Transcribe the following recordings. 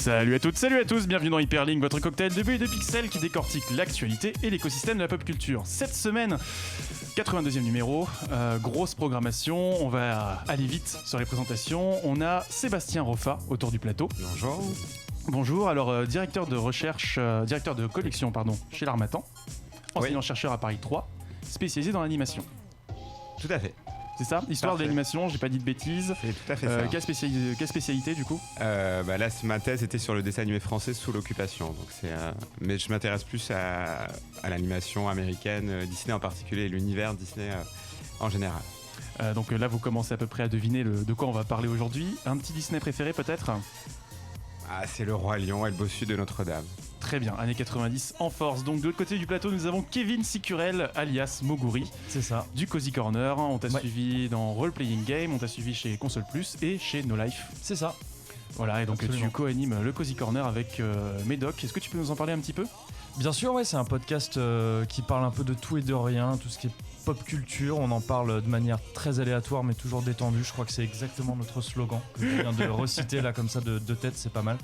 Salut à toutes, salut à tous, bienvenue dans Hyperlink, votre cocktail de bulles et de pixels qui décortique l'actualité et l'écosystème de la pop culture. Cette semaine, 82e numéro, grosse programmation, on va aller vite sur les présentations. On a Sébastien Roffa autour du plateau. Bonjour. Bonjour, alors directeur de recherche, directeur de collection chez l'Harmattan, enseignant-chercheur à Paris 3, spécialisé dans l'animation. Tout à fait. C'est ça, histoire Parfait. de l'animation, j'ai pas dit de bêtises. C'est tout à fait ça. Quelle spécialité du coup? Là, ma thèse était sur le dessin animé français sous l'occupation. Donc mais je m'intéresse plus à l'animation américaine, Disney en particulier, et l'univers Disney en général. Donc là, vous commencez à peu près à deviner de quoi on va parler aujourd'hui. Un petit Disney préféré peut-être? C'est le Roi Lion et le Bossu de Notre-Dame. Très bien, années 90 en force. Donc de l'autre côté du plateau, nous avons Kevin Sicurel, alias Moguri. C'est ça. Du Cozy Corner. On t'a suivi dans Role Playing Game, on t'a suivi chez Console Plus et chez No Life. C'est ça. Voilà, et donc Absolument. tu co-animes le Cozy Corner avec Médoc. Est-ce que tu peux nous en parler un petit peu? Bien sûr, ouais, c'est un podcast qui parle un peu de tout et de rien, tout ce qui est pop culture. On en parle de manière très aléatoire, mais toujours détendue. Je crois que c'est exactement notre slogan que je viens de reciter là comme ça de tête, c'est pas mal.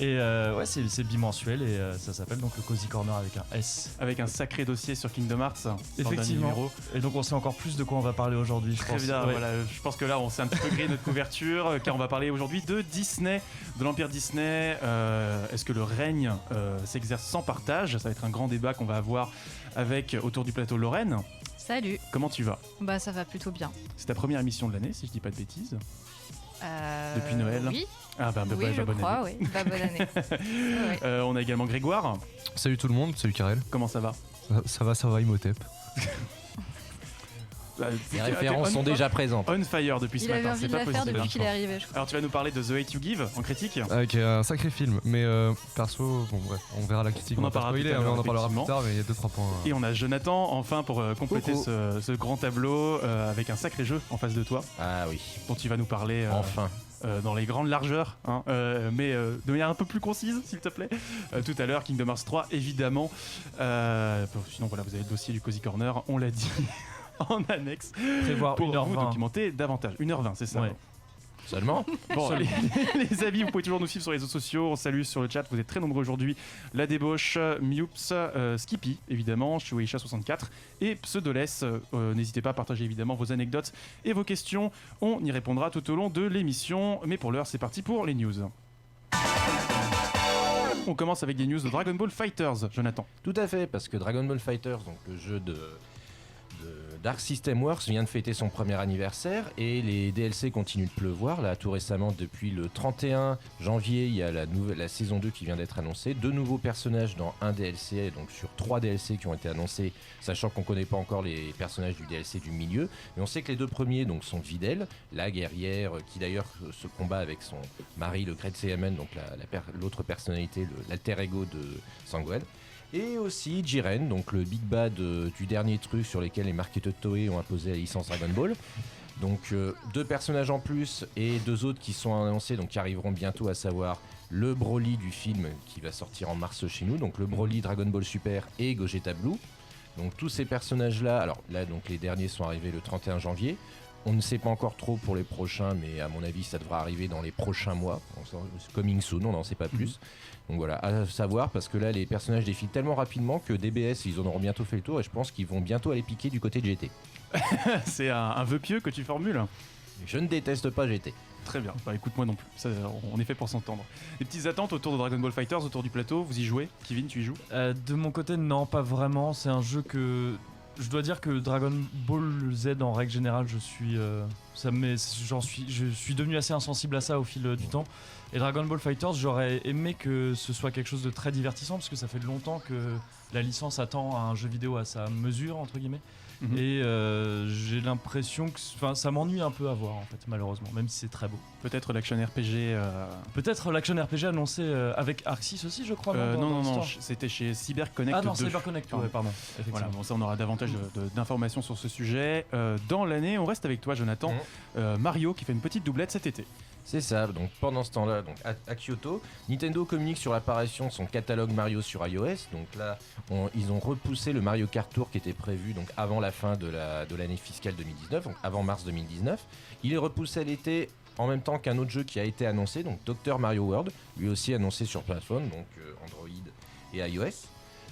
Et c'est bimensuel et ça s'appelle donc le Cozy Corner avec un S. Avec un sacré dossier sur Kingdom Hearts. Dans le dernier Effectivement. numéro. Et donc on sait encore plus de quoi on va parler aujourd'hui, je Très pense. bien, Ouais. voilà, je pense que là on s'est un petit peu grillé notre couverture car on va parler aujourd'hui de Disney, de l'Empire Disney. Est-ce que le règne s'exerce sans partage? Ça va être un grand débat qu'on va avoir avec autour du plateau Lorraine. Salut. Comment tu vas? Bah ça va plutôt bien. C'est ta première émission de l'année si je dis pas de bêtises. Depuis Noël. Oui, Oui, je bonne crois, année. oui. Bah, bonne année. Ouais. On a également Grégoire. Salut tout le monde, salut Karel. Comment ça va? Ça va Imhotep. Les références sont déjà présentes. On fire depuis ce Il avait matin, envie c'est de pas la faire possible. depuis qu'il est arrivé, je crois. Alors tu vas nous parler de The Hate You Give en critique. Avec un sacré film, mais perso, bon bref, on verra la critique. On en va pas parlera spoiler, tout à mais l'heure, on en parlera plus effectivement. tard, mais il y a 2-3 points. Et on a Jonathan enfin pour compléter Coucou. ce grand tableau avec un sacré jeu en face de toi Ah oui, dont tu vas nous parler enfin. dans les grandes largeurs, hein, mais de manière un peu plus concise s'il te plaît. Tout à l'heure, Kingdom Hearts 3 évidemment. Sinon voilà, vous avez le dossier du Cozy Corner, on l'a dit en annexe Prévoir pour vous 1h20. documenter davantage. 1h20 c'est ça. Ouais. Seulement. Bon, les amis, vous pouvez toujours nous suivre sur les réseaux sociaux. On salue sur le chat, vous êtes très nombreux aujourd'hui. La Débauche, Miups, Skippy, évidemment, Shueisha64 et Pseudoless. N'hésitez pas à partager évidemment vos anecdotes et vos questions. On y répondra tout au long de l'émission. Mais pour l'heure, c'est parti pour les news. On commence avec des news de Dragon Ball Fighters, Jonathan. Tout à fait, parce que Dragon Ball Fighters, donc le jeu de Dark System Works, vient de fêter son premier anniversaire et les DLC continuent de pleuvoir. Là, tout récemment, depuis le 31 janvier, il y a la saison 2 qui vient d'être annoncée. 2 nouveaux personnages dans un DLC, donc sur 3 DLC qui ont été annoncés, sachant qu'on ne connaît pas encore les personnages du DLC du milieu. Mais on sait que les 2 premiers donc, sont Videl, la guerrière qui d'ailleurs se combat avec son mari, le Great Saiyaman, donc l'autre personnalité, l'alter ego de Sangohan. Et aussi Jiren, donc le big bad du dernier truc sur lequel les marketeurs Toei ont imposé la licence Dragon Ball. Donc 2 personnages en plus et 2 autres qui sont annoncés, donc qui arriveront bientôt, à savoir le Broly du film qui va sortir en mars chez nous, donc le Broly Dragon Ball Super et Gogeta Blue. Donc tous ces personnages-là, alors là donc les derniers sont arrivés le 31 janvier. On ne sait pas encore trop pour les prochains, mais à mon avis ça devra arriver dans les prochains mois. Coming soon, on n'en sait pas plus. Donc voilà, à savoir, parce que là les personnages défilent tellement rapidement que DBS ils en auront bientôt fait le tour et je pense qu'ils vont bientôt aller piquer du côté de GT. C'est un vœu pieux que tu formules. Je ne déteste pas GT. Très bien, bah écoute moi non plus, ça, on est fait pour s'entendre. Les petites attentes autour de Dragon Ball Fighters, autour du plateau, vous y jouez? Kevin, tu y joues? De mon côté, non, pas vraiment. C'est un jeu que... Je dois dire que Dragon Ball Z, en règle générale, je suis devenu assez insensible à ça au fil du temps. Et Dragon Ball Fighters, j'aurais aimé que ce soit quelque chose de très divertissant, parce que ça fait longtemps que la licence attend un jeu vidéo à sa mesure, entre guillemets. Mhm. Et j'ai l'impression que ça m'ennuie un peu à voir, en fait, malheureusement, même si c'est très beau. Peut-être l'action RPG. Peut-être l'action RPG annoncé avec Arc 6 aussi, je crois. dans non, l'histoire. c'était chez CyberConnect 2. Ah non, CyberConnect, ouais, pardon. Effectivement. Voilà, bon, ça on aura davantage d'informations sur ce sujet. Dans l'année, on reste avec toi Jonathan. Mario qui fait une petite doublette cet été. C'est ça, donc pendant ce temps-là, donc à Kyoto, Nintendo communique sur l'apparition de son catalogue Mario sur iOS. Donc là, ils ont repoussé le Mario Kart Tour qui était prévu donc avant la fin de l'année fiscale 2019, donc avant mars 2019. Il est repoussé à l'été en même temps qu'un autre jeu qui a été annoncé, donc Dr Mario World, lui aussi annoncé sur plateforme, donc Android et iOS.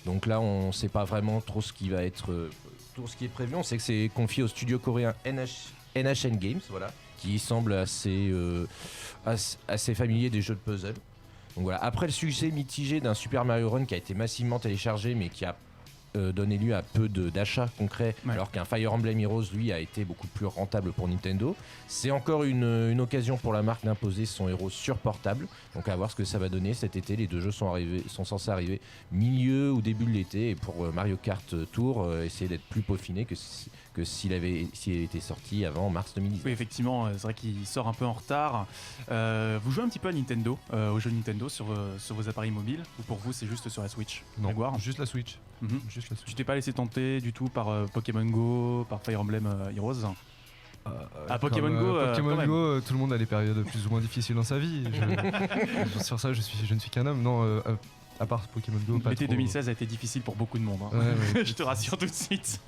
Donc là, on ne sait pas vraiment trop ce qui va être, tout ce qui est prévu. On sait que c'est confié au studio coréen NHN Games, voilà, qui semble assez familier des jeux de puzzle. Donc voilà. Après le succès mitigé d'un Super Mario Run qui a été massivement téléchargé, mais qui a donné lieu à peu d'achats concrets, alors qu'un Fire Emblem Heroes, lui, a été beaucoup plus rentable pour Nintendo. C'est encore une occasion pour la marque d'imposer son héros sur portable. Donc à voir ce que ça va donner cet été. Les 2 jeux sont censés arriver milieu ou début de l'été. Et pour Mario Kart Tour, essayer d'être plus peaufiné que s'il était sorti avant mars 2010. Oui, effectivement, c'est vrai qu'il sort un peu en retard. Vous jouez un petit peu à Nintendo, aux jeux Nintendo sur vos appareils mobiles, ou pour vous c'est juste sur la Switch? Non, Grégoire juste la Switch. Juste la Tu Switch. t'es pas laissé tenter du tout par Pokémon Go, par Fire Emblem Heroes? Pokémon Go, quand Pokémon même. Go, tout le monde a des périodes plus ou moins difficiles dans sa vie. Sur ça, je ne suis qu'un homme. Non, à part Pokémon Go, pas L'été trop. 2016 a été difficile pour beaucoup de monde. Hein. Ouais. Je te rassure tout de suite.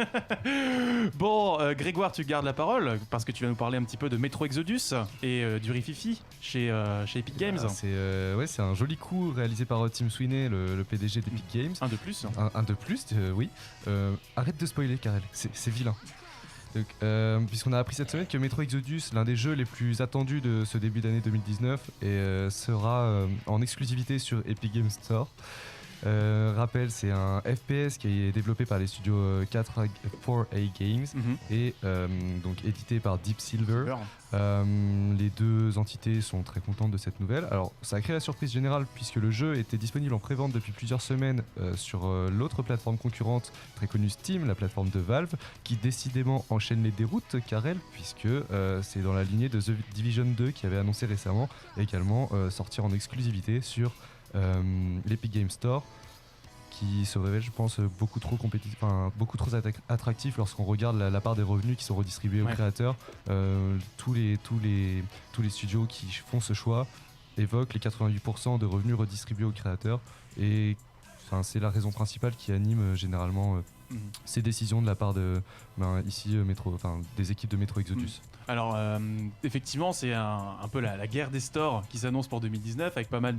Bon, Grégoire, tu gardes la parole parce que tu vas nous parler un petit peu de Metro Exodus et du Rififi chez Epic Games. C'est un joli coup réalisé par Tim Sweeney, le PDG d'Epic Games. Un de plus. Un de plus, oui. Arrête de spoiler, Karel, c'est vilain. Donc, puisqu'on a appris cette semaine que Metro Exodus, l'un des jeux les plus attendus de ce début d'année 2019, sera en exclusivité sur Epic Games Store. Rappel, c'est un FPS qui est développé par les studios 4A Games et donc édité par Deep Silver. Les 2 entités sont très contentes de cette nouvelle. Alors, ça a créé la surprise générale puisque le jeu était disponible en pré-vente depuis plusieurs semaines sur l'autre plateforme concurrente très connue Steam, la plateforme de Valve, qui décidément enchaîne les déroutes, Karel, puisque c'est dans la lignée de The Division 2 qui avait annoncé récemment également sortir en exclusivité sur l'Epic Game Store, qui se révèle, je pense, beaucoup trop attractif lorsqu'on regarde la part des revenus qui sont redistribués aux créateurs. Tous les studios qui font ce choix évoquent les 88% de revenus redistribués aux créateurs, et c'est la raison principale qui anime généralement ces décisions de la part de des équipes de Metro Exodus. Alors effectivement, c'est un peu la guerre des stores qui s'annonce pour 2019 avec pas mal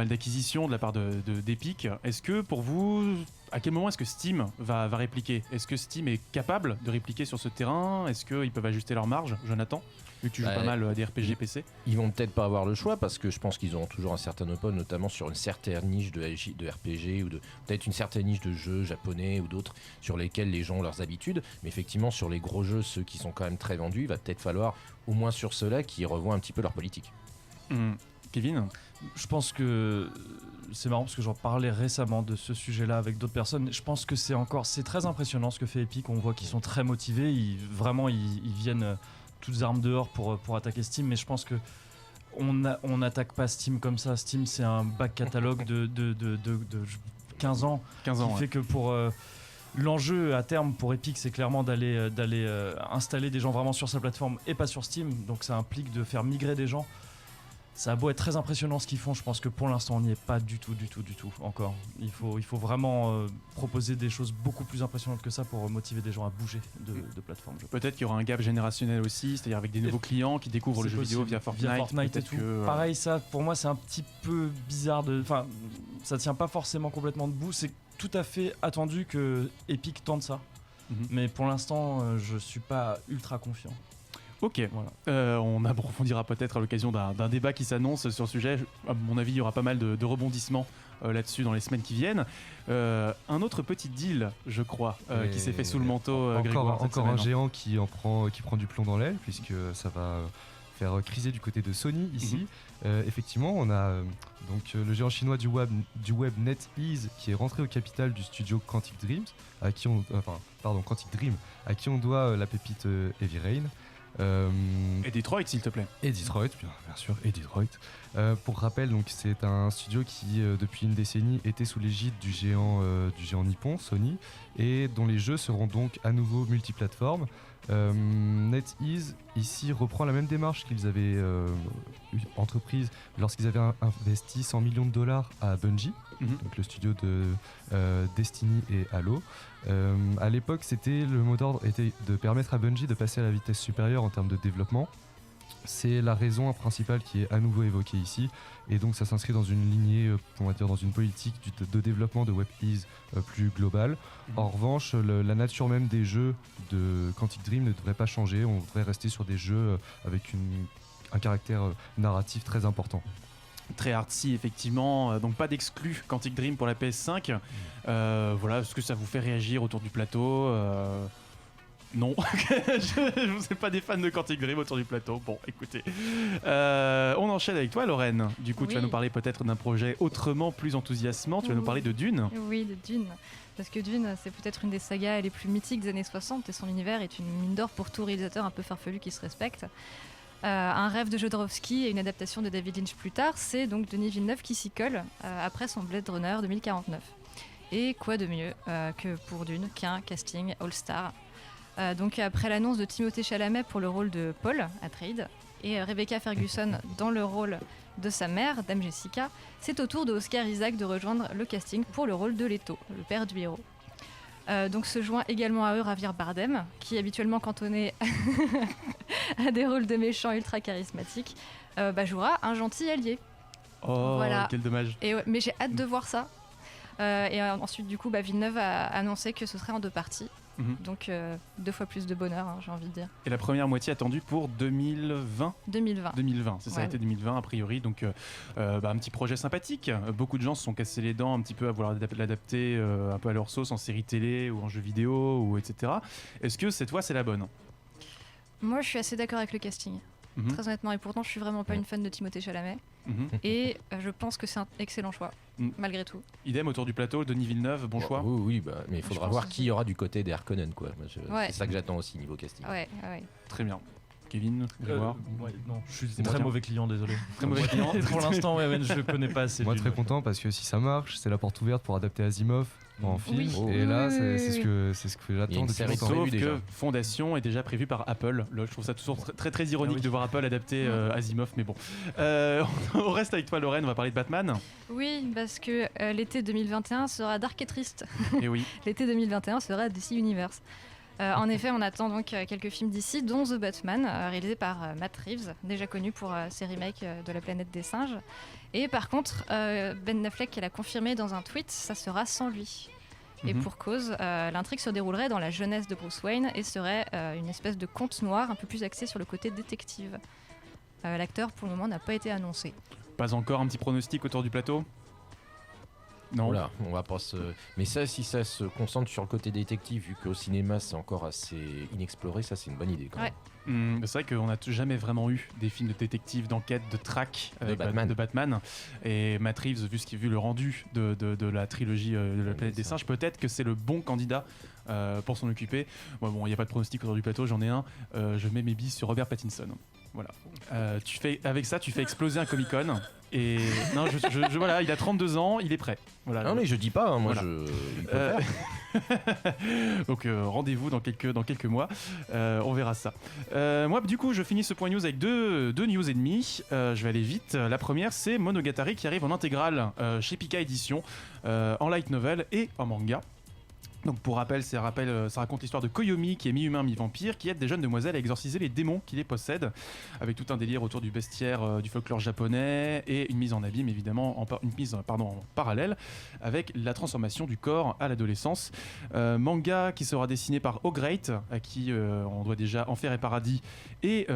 d'acquisitions de la part d'Epic. Est-ce que pour vous, à quel moment est-ce que Steam va répliquer? Est-ce que Steam est capable de répliquer sur ce terrain? Est-ce qu'ils peuvent ajuster leur marge, Jonathan, vu que tu joues pas mal à des RPG PC? Ils vont peut-être pas avoir le choix parce que je pense qu'ils auront toujours un certain monopole, notamment sur une certaine niche de RPG ou peut-être une certaine niche de jeux japonais ou d'autres sur lesquels les gens ont leurs habitudes. Mais effectivement, sur les gros jeux, ceux qui sont quand même très vendus, il va peut-être falloir, au moins sur ceux-là, qu'ils revoient un petit peu leur politique. Kevin? Je pense que c'est marrant parce que j'en parlais récemment de ce sujet-là avec d'autres personnes. Je pense que c'est très impressionnant ce que fait Epic. On voit qu'ils sont très motivés. Ils viennent toutes armes dehors pour attaquer Steam. Mais je pense que on n'attaque pas Steam comme ça. Steam, c'est un back catalogue de 15 ans. 15 ans, qui fait que pour l'enjeu à terme pour Epic, c'est clairement d'aller installer des gens vraiment sur sa plateforme et pas sur Steam. Donc ça implique de faire migrer des gens. Ça a beau être très impressionnant ce qu'ils font, je pense que pour l'instant on n'y est pas du tout encore. Il faut vraiment proposer des choses beaucoup plus impressionnantes que ça pour motiver des gens à bouger de plateforme. Peut-être qu'il y aura un gap générationnel aussi, c'est-à-dire avec des nouveaux clients qui découvrent le jeu vidéo via Fortnite et tout. Pareil, ça pour moi c'est un petit peu bizarre enfin, ça tient pas forcément complètement debout. C'est tout à fait attendu que Epic tente ça. Mais pour l'instant je suis pas ultra confiant. Ok, voilà. On approfondira peut-être à l'occasion d'un débat qui s'annonce sur le sujet. À mon avis, il y aura pas mal de rebondissements là-dessus dans les semaines qui viennent. Un autre petit deal, je crois, qui s'est fait sous le manteau. Grégoire, encore un géant qui prend du plomb dans l'aile, puisque ça va faire criser du côté de Sony ici. Effectivement, on a donc le géant chinois du web NetEase qui est rentré au capital du studio Quantic Dream, à qui on doit la pépite Heavy Rain. Et Detroit, s'il te plaît. Et Detroit, bien sûr, et Detroit. Pour rappel, donc c'est un studio qui depuis une décennie était sous l'égide du géant nippon Sony, et dont les jeux seront donc à nouveau multiplateformes. NetEase ici reprend la même démarche qu'ils avaient entreprise lorsqu'ils avaient investi $100 millions à Bungie, donc le studio de Destiny et Halo. À l'époque, le mot d'ordre était de permettre à Bungie de passer à la vitesse supérieure en termes de développement. C'est la raison principale qui est à nouveau évoquée ici, et donc ça s'inscrit dans une lignée, on va dire dans une politique de développement de WebEase plus globale. En revanche, la nature même des jeux de Quantic Dream ne devrait pas changer, on devrait rester sur des jeux avec un caractère narratif très important. Très artsy effectivement, donc pas d'exclus Quantic Dream pour la PS5. Voilà, est-ce que ça vous fait réagir autour du plateau Non, je vous ai pas des fans de Quantic Dream autour du plateau. Bon, écoutez, on enchaîne avec toi, Lorraine. Du coup, tu vas nous parler peut-être d'un projet autrement plus enthousiasmant. Tu vas nous parler de Dune. Oui, de Dune. Parce que Dune, c'est peut-être une des sagas les plus mythiques des années 60 et son univers est une mine d'or pour tout réalisateur un peu farfelu qui se respecte. Un rêve de Jodorowsky et une adaptation de David Lynch plus tard, c'est donc Denis Villeneuve qui s'y colle après son Blade Runner 2049. Et quoi de mieux que pour Dune qu'un casting all-star. Donc après l'annonce de Timothée Chalamet pour le rôle de Paul Atreides et Rebecca Ferguson dans le rôle de sa mère, Dame Jessica, c'est au tour de Oscar Isaac de rejoindre le casting pour le rôle de Leto, le père du héros. Donc se joint également à eux Javier Bardem, qui est habituellement cantonné à des rôles de méchants ultra charismatiques, jouera un gentil allié. Oh, voilà. Quel dommage. Mais j'ai hâte de voir ça. Ensuite, du coup, Villeneuve a annoncé que ce serait en 2 parties. Donc 2 fois plus de bonheur, j'ai envie de dire. Et la première moitié attendue pour 2020 2020, c'est ça, ouais. Été 2020 a priori, donc un petit projet sympathique. Beaucoup de gens se sont cassés les dents un petit peu à vouloir l'adapter un peu à leur sauce en série télé ou en jeu vidéo, ou etc. Est-ce que cette fois c'est la bonne? Moi je suis assez d'accord avec le casting, très honnêtement, et pourtant je suis vraiment pas une fan de Timothée Chalamet. Et je pense que c'est un excellent choix, malgré tout. Idem autour du plateau, Denis Villeneuve, bon choix. Oui, mais il faudra voir qui y aura du côté des Harkonnen, quoi. Ouais. C'est ça que j'attends aussi niveau casting. Ouais. Très bien. Kevin, Grégoire. Non, je suis C'est très moi, mauvais client, désolé. Très mauvais client. Pour l'instant, je connais pas assez. Moi Dune. très content parce que si ça marche, c'est la porte ouverte pour adapter Asimov en film. Oui. Et là, Oui. c'est ce que Il y a j'attends une depuis série de longtemps. prévues Sauf déjà. que Fondation est déjà prévu par Apple. Là, je trouve ça toujours très, très ironique de voir Apple adapter Asimov, mais bon. On reste avec toi, Lorraine, on va parler de Batman. Oui, parce que l'été 2021 sera dark et triste. Et oui. L'été 2021 sera DC Universe. En effet, on attend donc quelques films d'ici, dont The Batman, réalisé par Matt Reeves, déjà connu pour ses remakes de La Planète des Singes. Et par contre, Ben Affleck l'a confirmé dans un tweet, ça sera sans lui. Et pour cause, l'intrigue se déroulerait dans la jeunesse de Bruce Wayne et serait une espèce de conte noir un peu plus axé sur le côté détective. L'acteur, pour le moment, n'a pas été annoncé. Pas encore un petit pronostic autour du plateau? Non. Voilà, on va pas se... Mais ça, si ça se concentre sur le côté détective, vu qu'au cinéma c'est encore assez inexploré, ça c'est une bonne idée quand même. C'est vrai qu'on n'a jamais vraiment eu des films de détective, d'enquête, de track avec de Batman. Et Matt Reeves, vu le rendu de la trilogie de la Planète des Singes, peut-être que c'est le bon candidat pour s'en occuper. Bon, il n'y a pas de pronostic autour du plateau, j'en ai un. Je mets mes billes sur Robert Pattinson. Voilà. Avec ça, tu fais exploser un Comic-Con. Et non, voilà, il a 32 ans, il est prêt. Voilà. Non mais je dis pas, hein, moi Voilà. il peut le faire. Donc rendez-vous dans quelques mois, on verra ça. Moi du coup je finis ce point news avec deux news et demi. Je vais aller vite. La première c'est Monogatari qui arrive en intégrale chez Pika Édition, en light novel et en manga. Donc pour rappel, ça raconte l'histoire de Koyomi qui est mi-humain, mi-vampire, qui aide des jeunes demoiselles à exorciser les démons qui les possèdent, avec tout un délire autour du bestiaire du folklore japonais et une mise en abîme évidemment, en parallèle, avec la transformation du corps à l'adolescence. Manga qui sera dessiné par O'Great, à qui on doit déjà Enfer et Paradis et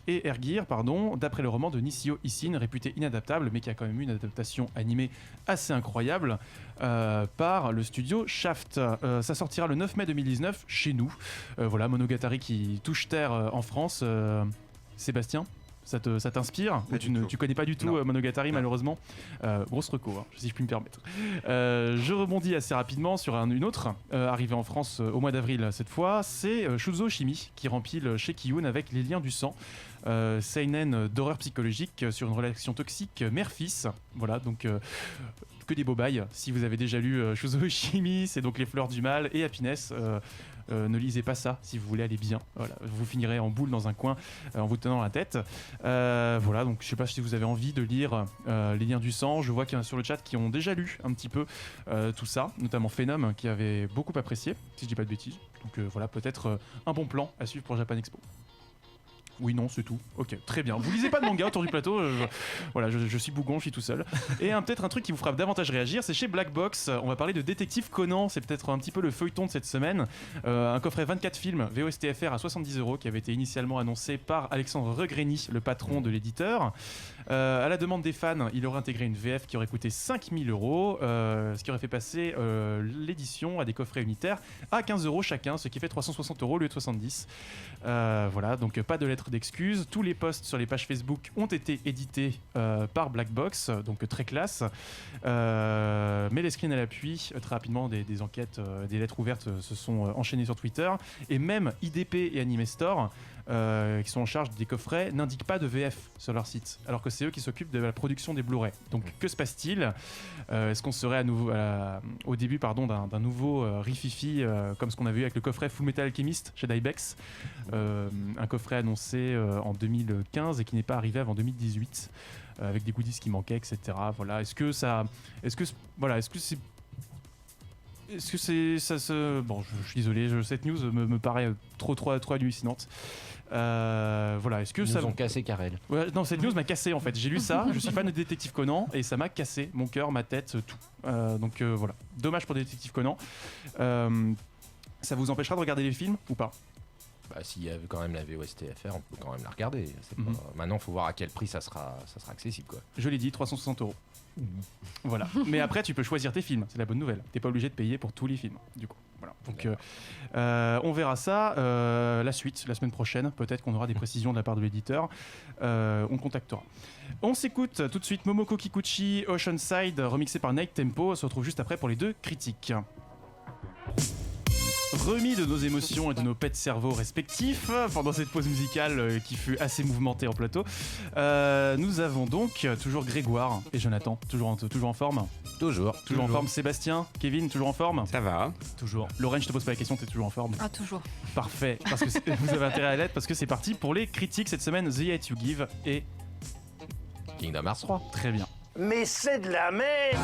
Ergir, d'après le roman de Nishio Isin, réputé inadaptable, mais qui a quand même eu une adaptation animée assez incroyable par le studio Shaft. Ça sortira le 9 mai 2019 chez nous. Voilà, Monogatari qui touche terre en France. Sébastien, ça t'inspire? Ou tu connais pas du tout Monogatari, malheureusement? Grosse reco, hein, si je puis me permettre. Je rebondis assez rapidement sur une autre arrivée en France au mois d'avril cette fois. C'est Shuzo Shimi qui rempile chez Kiyun avec Les Liens du Sang. Seinen d'horreur psychologique sur une relation toxique mère-fils. Voilà, donc que des beaux bails. Si vous avez déjà lu Shuzo Shimi, c'est donc Les Fleurs du Mal et Happiness. Ne lisez pas ça si vous voulez aller bien. Voilà, vous finirez en boule dans un coin en vous tenant la tête. Voilà, donc je sais pas si vous avez envie de lire Les Liens du Sang. Je vois qu'il y en a sur le chat qui ont déjà lu un petit peu tout ça, notamment Phenom qui avait beaucoup apprécié, si je dis pas de bêtises. Donc voilà, peut-être un bon plan à suivre pour Japan Expo. Oui, non, c'est tout. Ok, très bien. Vous lisez pas de manga autour du plateau. Voilà, je suis bougon, je suis tout seul. Et peut-être un truc qui vous fera davantage réagir, c'est chez Black Box. On va parler de Détective Conan. C'est peut-être un petit peu le feuilleton de cette semaine. Un coffret 24 films VOSTFR à 70€ qui avait été initialement annoncé par Alexandre Regreni, le patron de l'éditeur. À la demande des fans, il aurait intégré une VF qui aurait coûté 5000€, ce qui aurait fait passer l'édition à des coffrets unitaires à 15€ chacun, ce qui fait 360€ au lieu de 70. Voilà, donc pas de lettre d'excuses. Tous les posts sur les pages Facebook ont été édités par Black Box, donc très classe. Mais les screens à l'appui, très rapidement, des enquêtes, des lettres ouvertes se sont enchaînées sur Twitter. Et même IDP et Anime Store, qui sont en charge des coffrets, n'indiquent pas de VF sur leur site, alors que c'est eux qui s'occupent de la production des Blu-ray. Donc que se passe-t-il ? Est-ce qu'on serait au début d'un nouveau rififi comme ce qu'on a vu avec le coffret Full Metal Alchemist chez Dybex, un coffret annoncé en 2015 et qui n'est pas arrivé avant 2018, avec des goodies qui manquaient, etc. Voilà. Est-ce que ça se... Bon, je suis désolé, cette news me paraît trop hallucinante. Voilà, est-ce que Ils nous ont cassé Karel. Ouais, non, cette news m'a cassé en fait. J'ai lu ça, je suis fan de Détective Conan et ça m'a cassé mon cœur, ma tête, tout. Donc voilà, dommage pour Détective Conan. Ça vous empêchera de regarder les films ou pas ? Bah, s'il y avait quand même la VOSTFR, on peut quand même la regarder. Maintenant, il faut voir à quel prix ça sera accessible, quoi. Je l'ai dit, 360€. Voilà. Mais après, tu peux choisir tes films. C'est la bonne nouvelle. T'es pas obligé de payer pour tous les films. Du coup, voilà. Donc, on verra ça la suite la semaine prochaine. Peut-être qu'on aura des précisions de la part de l'éditeur. On contactera. On s'écoute tout de suite Momoko Kikuchi, Oceanside, remixé par Night Tempo. On se retrouve juste après pour les deux critiques. Remis de nos émotions et de nos pets cerveaux respectifs pendant cette pause musicale qui fut assez mouvementée en plateau, nous avons donc toujours Grégoire et Jonathan, toujours en forme. Toujours en forme. Sébastien, Kevin, toujours en forme. Ça va. Toujours. Lorraine, je te pose pas la question, t'es toujours en forme. Ah, toujours. Parfait, parce que vous avez intérêt à l'être parce que c'est parti pour les critiques cette semaine. The Hate You Give et Kingdom Hearts 3. Très bien. Mais c'est de la merde!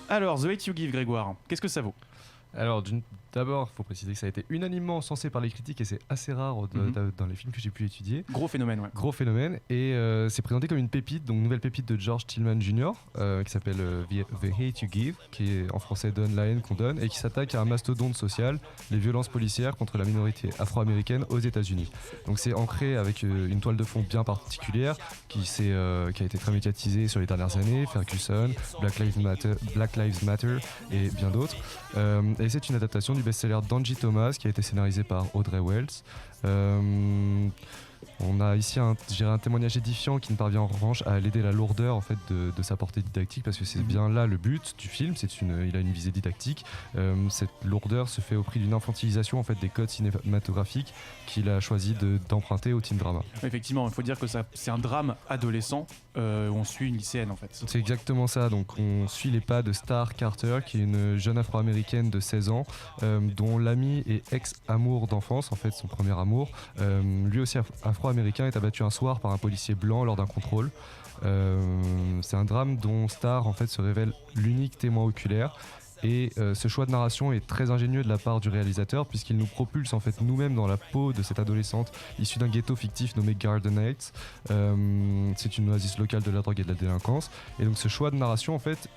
Alors, The Hate You Give, Grégoire, qu'est-ce que ça vaut ? Alors, d'abord, il faut préciser que ça a été unanimement encensé par les critiques et c'est assez rare dans les films que j'ai pu étudier. Gros phénomène, ouais. Gros phénomène. Et c'est présenté comme une pépite, donc nouvelle pépite de George Tillman Jr., qui s'appelle The Hate You Give, qui est en français Donne la haine qu'on donne, et qui s'attaque à un mastodonte social, les violences policières contre la minorité afro-américaine aux États-Unis. Donc c'est ancré avec une toile de fond bien particulière qui a été très médiatisée sur les dernières années, Ferguson, Black Lives Matter et bien d'autres. Et c'est une adaptation du best-seller d'Angie Thomas qui a été scénarisé par Audrey Wells. On a ici un témoignage édifiant qui ne parvient en revanche à l'aider la lourdeur en fait, de sa portée didactique, parce que c'est bien là le but du film, il a une visée didactique. Cette lourdeur se fait au prix d'une infantilisation en fait, des codes cinématographiques qu'il a choisi d'emprunter au teen drama. Effectivement, il faut dire que c'est un drame adolescent où on suit une lycéenne en fait. C'est exactement ça, donc on suit les pas de Star Carter qui est une jeune afro-américaine de 16 ans dont l'ami et ex-amour d'enfance, en fait son premier amour, lui aussi afro-américain, est abattu un soir par un policier blanc lors d'un contrôle. C'est un drame dont Star en fait, se révèle l'unique témoin oculaire. Et ce choix de narration est très ingénieux de la part du réalisateur puisqu'il nous propulse en fait nous-mêmes dans la peau de cette adolescente issue d'un ghetto fictif nommé Garden Heights. C'est une oasis locale de la drogue et de la délinquance. Et donc ce choix de narration en fait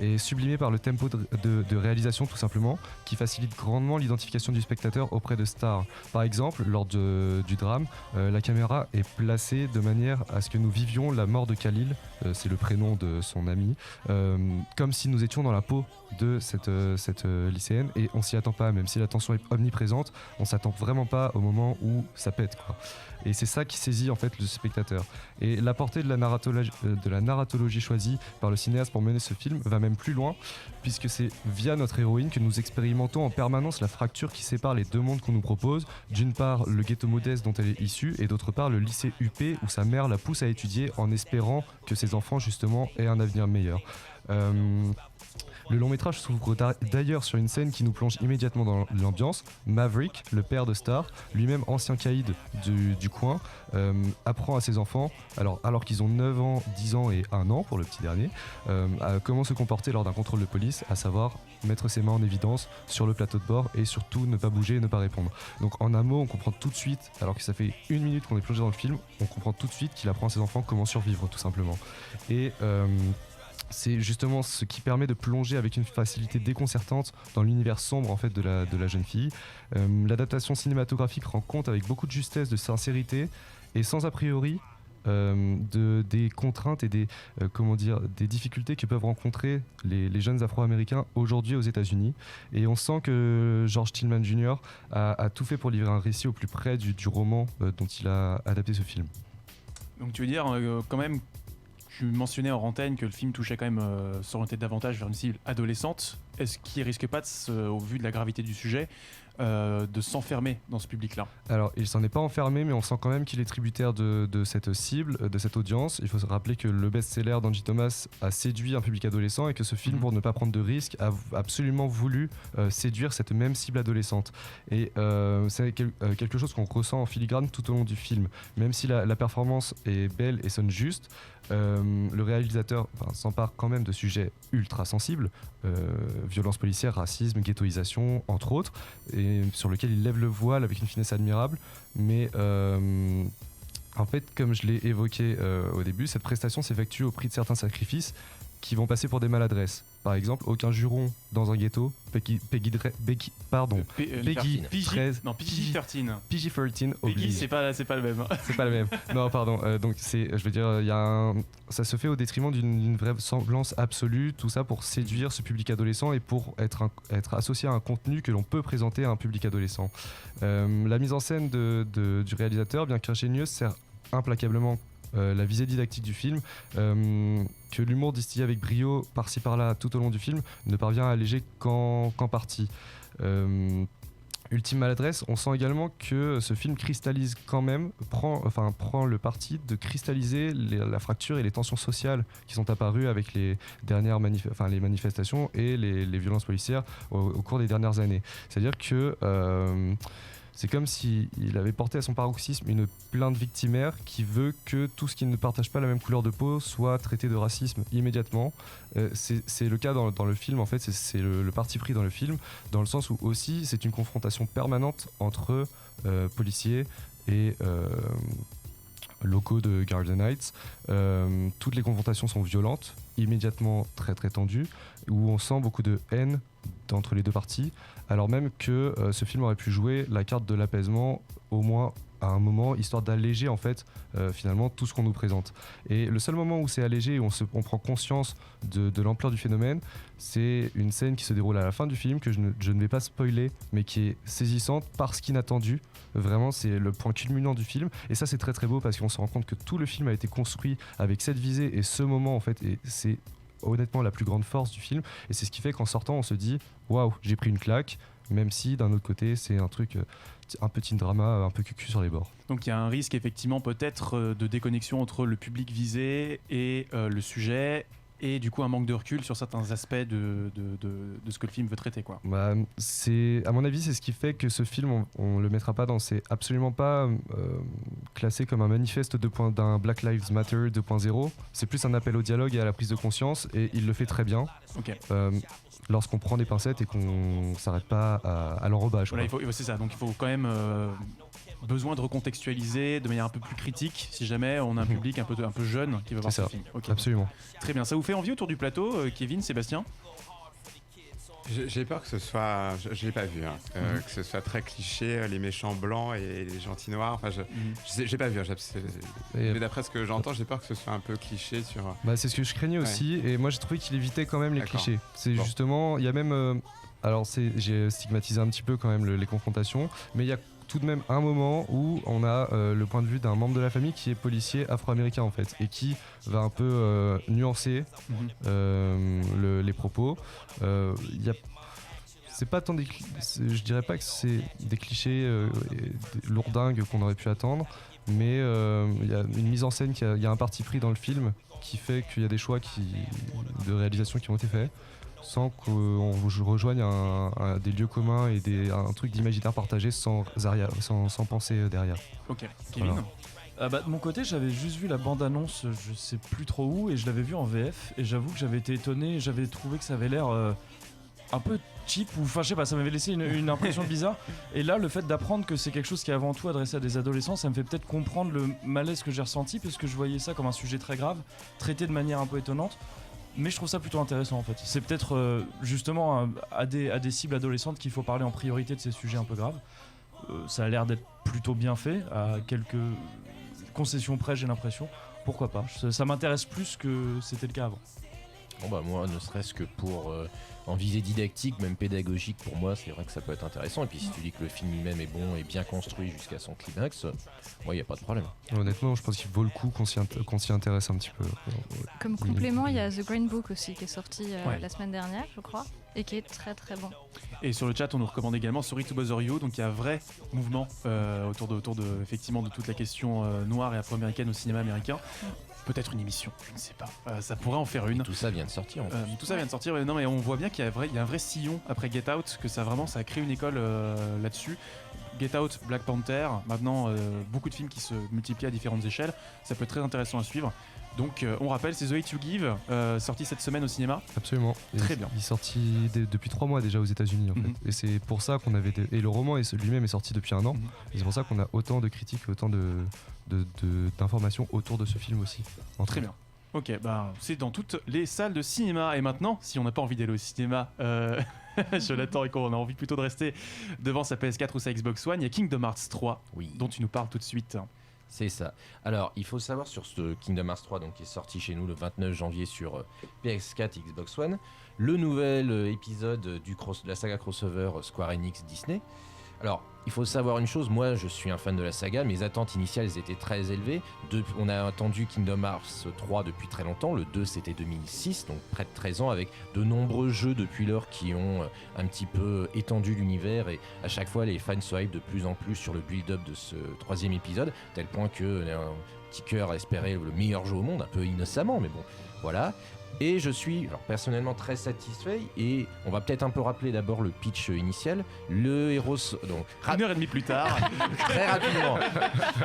est sublimé par le tempo de réalisation tout simplement, qui facilite grandement l'identification du spectateur auprès de Star. Par exemple, lors du drame, la caméra est placée de manière à ce que nous vivions la mort de Khalil, c'est le prénom de son ami, comme si nous étions dans la peau de cette lycéenne, et on s'y attend pas, même si la tension est omniprésente, on s'attend vraiment pas au moment où ça pète, quoi. Et c'est ça qui saisit en fait le spectateur. Et la portée de la narratologie choisie par le cinéaste pour mener ce film va même plus loin, puisque c'est via notre héroïne que nous expérimentons en permanence la fracture qui sépare les deux mondes qu'on nous propose. D'une part, le ghetto modeste dont elle est issue, et d'autre part, le lycée UP où sa mère la pousse à étudier en espérant que ses enfants justement aient un avenir meilleur. Le long métrage s'ouvre d'ailleurs sur une scène qui nous plonge immédiatement dans l'ambiance. Maverick, le père de Star, lui-même ancien caïd du coin, apprend à ses enfants, alors qu'ils ont 9 ans, 10 ans et 1 an pour le petit dernier, à comment se comporter lors d'un contrôle de police, à savoir mettre ses mains en évidence sur le plateau de bord et surtout ne pas bouger et ne pas répondre. Donc en un mot, on comprend tout de suite, alors que ça fait 1 minute qu'on est plongé dans le film, on comprend tout de suite qu'il apprend à ses enfants comment survivre tout simplement. Et c'est justement ce qui permet de plonger avec une facilité déconcertante dans l'univers sombre en fait de la jeune fille. L'adaptation cinématographique rend compte avec beaucoup de justesse, de sincérité et sans a priori des contraintes et des difficultés que peuvent rencontrer les jeunes Afro-Américains aujourd'hui aux États-Unis. Et on sent que George Tillman Jr. a tout fait pour livrer un récit au plus près du roman dont il a adapté ce film. Donc tu veux dire quand même, tu mentionnais en antenne que le film touchait quand même s'orienter davantage vers une cible adolescente. Est-ce qu'il risque pas, au vu de la gravité du sujet, de s'enfermer dans ce public-là? Alors, il s'en est pas enfermé, mais on sent quand même qu'il est tributaire de cette cible, de cette audience. Il faut se rappeler que le best-seller d'Angie Thomas a séduit un public adolescent et que ce film, pour ne pas prendre de risques, a absolument voulu séduire cette même cible adolescente. Et c'est quelque chose qu'on ressent en filigrane tout au long du film. Même si la performance est belle et sonne juste, le réalisateur s'empare quand même de sujets ultra sensibles, violence policière, racisme, ghettoisation, entre autres, et sur lequel il lève le voile avec une finesse admirable. Mais en fait, comme je l'ai évoqué au début, cette prestation s'effectue au prix de certains sacrifices qui vont passer pour des maladresses. Par exemple, aucun juron dans un ghetto, PG-13, PG-13 oblige. c'est pas le même. C'est pas le même. Non, pardon. Donc je veux dire, ça se fait au détriment d'une vraie semblance absolue, tout ça pour séduire ce public adolescent et pour être associé à un contenu que l'on peut présenter à un public adolescent. La mise en scène du réalisateur, bien qu'ingénieuse, sert implacablement la visée didactique du film, que l'humour distillé avec brio par-ci par-là tout au long du film ne parvient à alléger qu'en partie. Ultime maladresse, on sent également que ce film cristallise quand même, prend le parti de cristalliser la fracture et les tensions sociales qui sont apparues avec les dernières les manifestations et les violences policières au cours des dernières années. C'est-à-dire que c'est comme s'il avait porté à son paroxysme une plainte victimaire qui veut que tout ce qui ne partage pas la même couleur de peau soit traité de racisme immédiatement. C'est le cas dans le film, en fait, c'est le parti pris dans le film, dans le sens où aussi c'est une confrontation permanente entre policiers et locaux de Garden Heights. Toutes les confrontations sont violentes, immédiatement très très tendues, où on sent beaucoup de haine entre les deux parties, alors même que ce film aurait pu jouer la carte de l'apaisement au moins à un moment, histoire d'alléger en fait finalement tout ce qu'on nous présente. Et le seul moment où c'est allégé, où on prend conscience de l'ampleur du phénomène, c'est une scène qui se déroule à la fin du film, que je ne vais pas spoiler, mais qui est saisissante parce qu'inattendue. Vraiment, c'est le point culminant du film. Et ça, c'est très très beau parce qu'on se rend compte que tout le film a été construit avec cette visée et ce moment en fait. Et c'est honnêtement la plus grande force du film. Et c'est ce qui fait qu'en sortant, on se dit waouh, j'ai pris une claque. Même si d'un autre côté, c'est un truc, un petit drama un peu cucu sur les bords. Donc il y a un risque effectivement peut-être de déconnexion entre le public visé et le sujet. Et du coup un manque de recul sur certains aspects de ce que le film veut traiter, quoi. Bah, à mon avis, c'est ce qui fait que ce film, on le mettra pas c'est absolument pas classé comme un manifeste d'un Black Lives Matter 2.0. C'est plus un appel au dialogue et à la prise de conscience, et il le fait très bien. Ok. Lorsqu'on prend des pincettes et qu'on s'arrête pas à l'enrobage. Voilà, c'est ça. Donc il faut quand même besoin de recontextualiser de manière un peu plus critique si jamais on a un public un peu jeune qui va voir ce film. Okay. Absolument. Très bien. Ça vous fait envie autour du plateau, Kevin, Sébastien? J'ai peur que ce soit, je l'ai pas vu, que ce soit très cliché, les méchants blancs et les gentils noirs. Enfin, j'ai pas vu. Mais d'après ce que j'entends, j'ai peur que ce soit un peu cliché sur. Bah, c'est ce que je craignais aussi, et moi j'ai trouvé qu'il évitait quand même les clichés. C'est justement, il y a même, j'ai stigmatisé un petit peu quand même les confrontations, mais il y a tout de même un moment où on a le point de vue d'un membre de la famille qui est policier afro-américain en fait, et qui va un peu nuancer les propos. C'est pas tant je dirais pas que c'est des clichés lourdingues qu'on aurait pu attendre, mais il y a une mise en scène, il y a un parti pris dans le film qui fait qu'il y a des choix de réalisation qui ont été faits. sans qu'on rejoigne des lieux communs et un truc d'imaginaire partagé sans penser derrière. Ok, Kevin. Voilà. De mon côté, j'avais juste vu la bande-annonce, je sais plus trop où, et je l'avais vu en VF, et j'avoue que j'avais été étonné, j'avais trouvé que ça avait l'air un peu cheap, ou enfin je sais pas, ça m'avait laissé une impression bizarre. Et là, le fait d'apprendre que c'est quelque chose qui est avant tout adressé à des adolescents, ça me fait peut-être comprendre le malaise que j'ai ressenti, parce que je voyais ça comme un sujet très grave, traité de manière un peu étonnante. Mais je trouve ça plutôt intéressant en fait. C'est peut-être justement à des cibles adolescentes qu'il faut parler en priorité de ces sujets un peu graves. Ça a l'air d'être plutôt bien fait, à quelques concessions près j'ai l'impression. Pourquoi pas, ça m'intéresse plus que c'était le cas avant. Bon bah moi, ne serait-ce que pour en visée didactique, même pédagogique, pour moi c'est vrai que ça peut être intéressant. Et puis si tu dis que le film lui-même est bon et bien construit jusqu'à son climax, moi il n'y a pas de problème. Honnêtement, je pense qu'il vaut le coup qu'on s'y intéresse un petit peu. Comme complément, il y a The Green Book aussi qui est sorti la semaine dernière, je crois, et qui est très très bon. Et sur le chat, on nous recommande également Sorry to Bother You, donc il y a un vrai mouvement autour de effectivement de toute la question noire et afro-américaine au cinéma américain. Peut-être une émission, je ne sais pas. Ça pourrait en faire une. Et tout ça vient de sortir. Tout ça vient de sortir. Non, mais on voit bien qu'il y a un vrai sillon après Get Out, que ça a créé une école là-dessus. Get Out, Black Panther, maintenant beaucoup de films qui se multiplient à différentes échelles. Ça peut être très intéressant à suivre. Donc on rappelle, c'est The Hate You Give, sorti cette semaine au cinéma. Absolument. Très bien. Il est sorti depuis 3 mois déjà aux États-Unis en fait. Et c'est pour ça qu'on avait et le roman lui-même est sorti depuis 1 an. Et c'est pour ça qu'on a autant de critiques, autant d'informations autour de ce film aussi. Très bien. Ok, c'est dans toutes les salles de cinéma. Et maintenant, si on n'a pas envie d'aller au cinéma, je l'attends et qu'on a envie plutôt de rester devant sa PS4 ou sa Xbox One, il y a Kingdom Hearts 3, dont tu nous parles tout de suite. C'est ça. Alors, il faut savoir sur ce Kingdom Hearts 3, donc, qui est sorti chez nous le 29 janvier sur PS4 et Xbox One, le nouvel épisode de la saga crossover Square Enix Disney. Alors, il faut savoir une chose, moi je suis un fan de la saga, mes attentes initiales étaient très élevées. On a attendu Kingdom Hearts 3 depuis très longtemps, le 2 c'était 2006, donc près de 13 ans, avec de nombreux jeux depuis lors qui ont un petit peu étendu l'univers, et à chaque fois les fans se hype de plus en plus sur le build-up de ce 3e épisode, tel point que un petit cœur espérait le meilleur jeu au monde, un peu innocemment, mais bon, voilà. Et je suis personnellement très satisfait, et on va peut-être un peu rappeler d'abord le pitch initial. Le héros, donc 1h30 plus tard, très rapidement,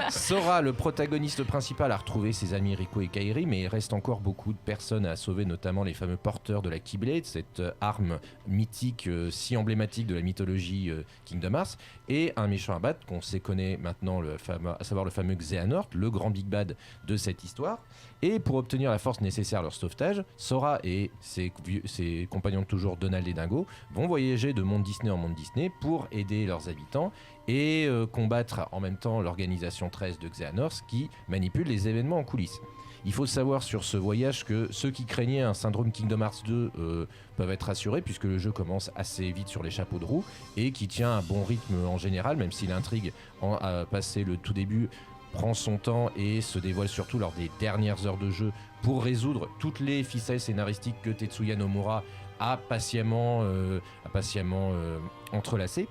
Sora, le protagoniste principal, a retrouvé ses amis Rico et Kairi, mais il reste encore beaucoup de personnes à sauver, notamment les fameux porteurs de la Keyblade, cette arme mythique si emblématique de la mythologie Kingdom Hearts, et un méchant à battre qu'on connaît maintenant, à savoir le fameux Xehanort, le grand Big Bad de cette histoire. Et pour obtenir la force nécessaire à leur sauvetage, Sora et ses compagnons de toujours, Donald et Dingo, vont voyager de monde Disney en monde Disney pour aider leurs habitants et combattre en même temps l'organisation 13 de Xehanort qui manipule les événements en coulisses. Il faut savoir sur ce voyage que ceux qui craignaient un syndrome Kingdom Hearts 2 peuvent être rassurés, puisque le jeu commence assez vite sur les chapeaux de roue et qui tient un bon rythme en général, même si l'intrigue a passé le tout début, prend son temps et se dévoile surtout lors des dernières heures de jeu pour résoudre toutes les ficelles scénaristiques que Tetsuya Nomura a patiemment entrelacées.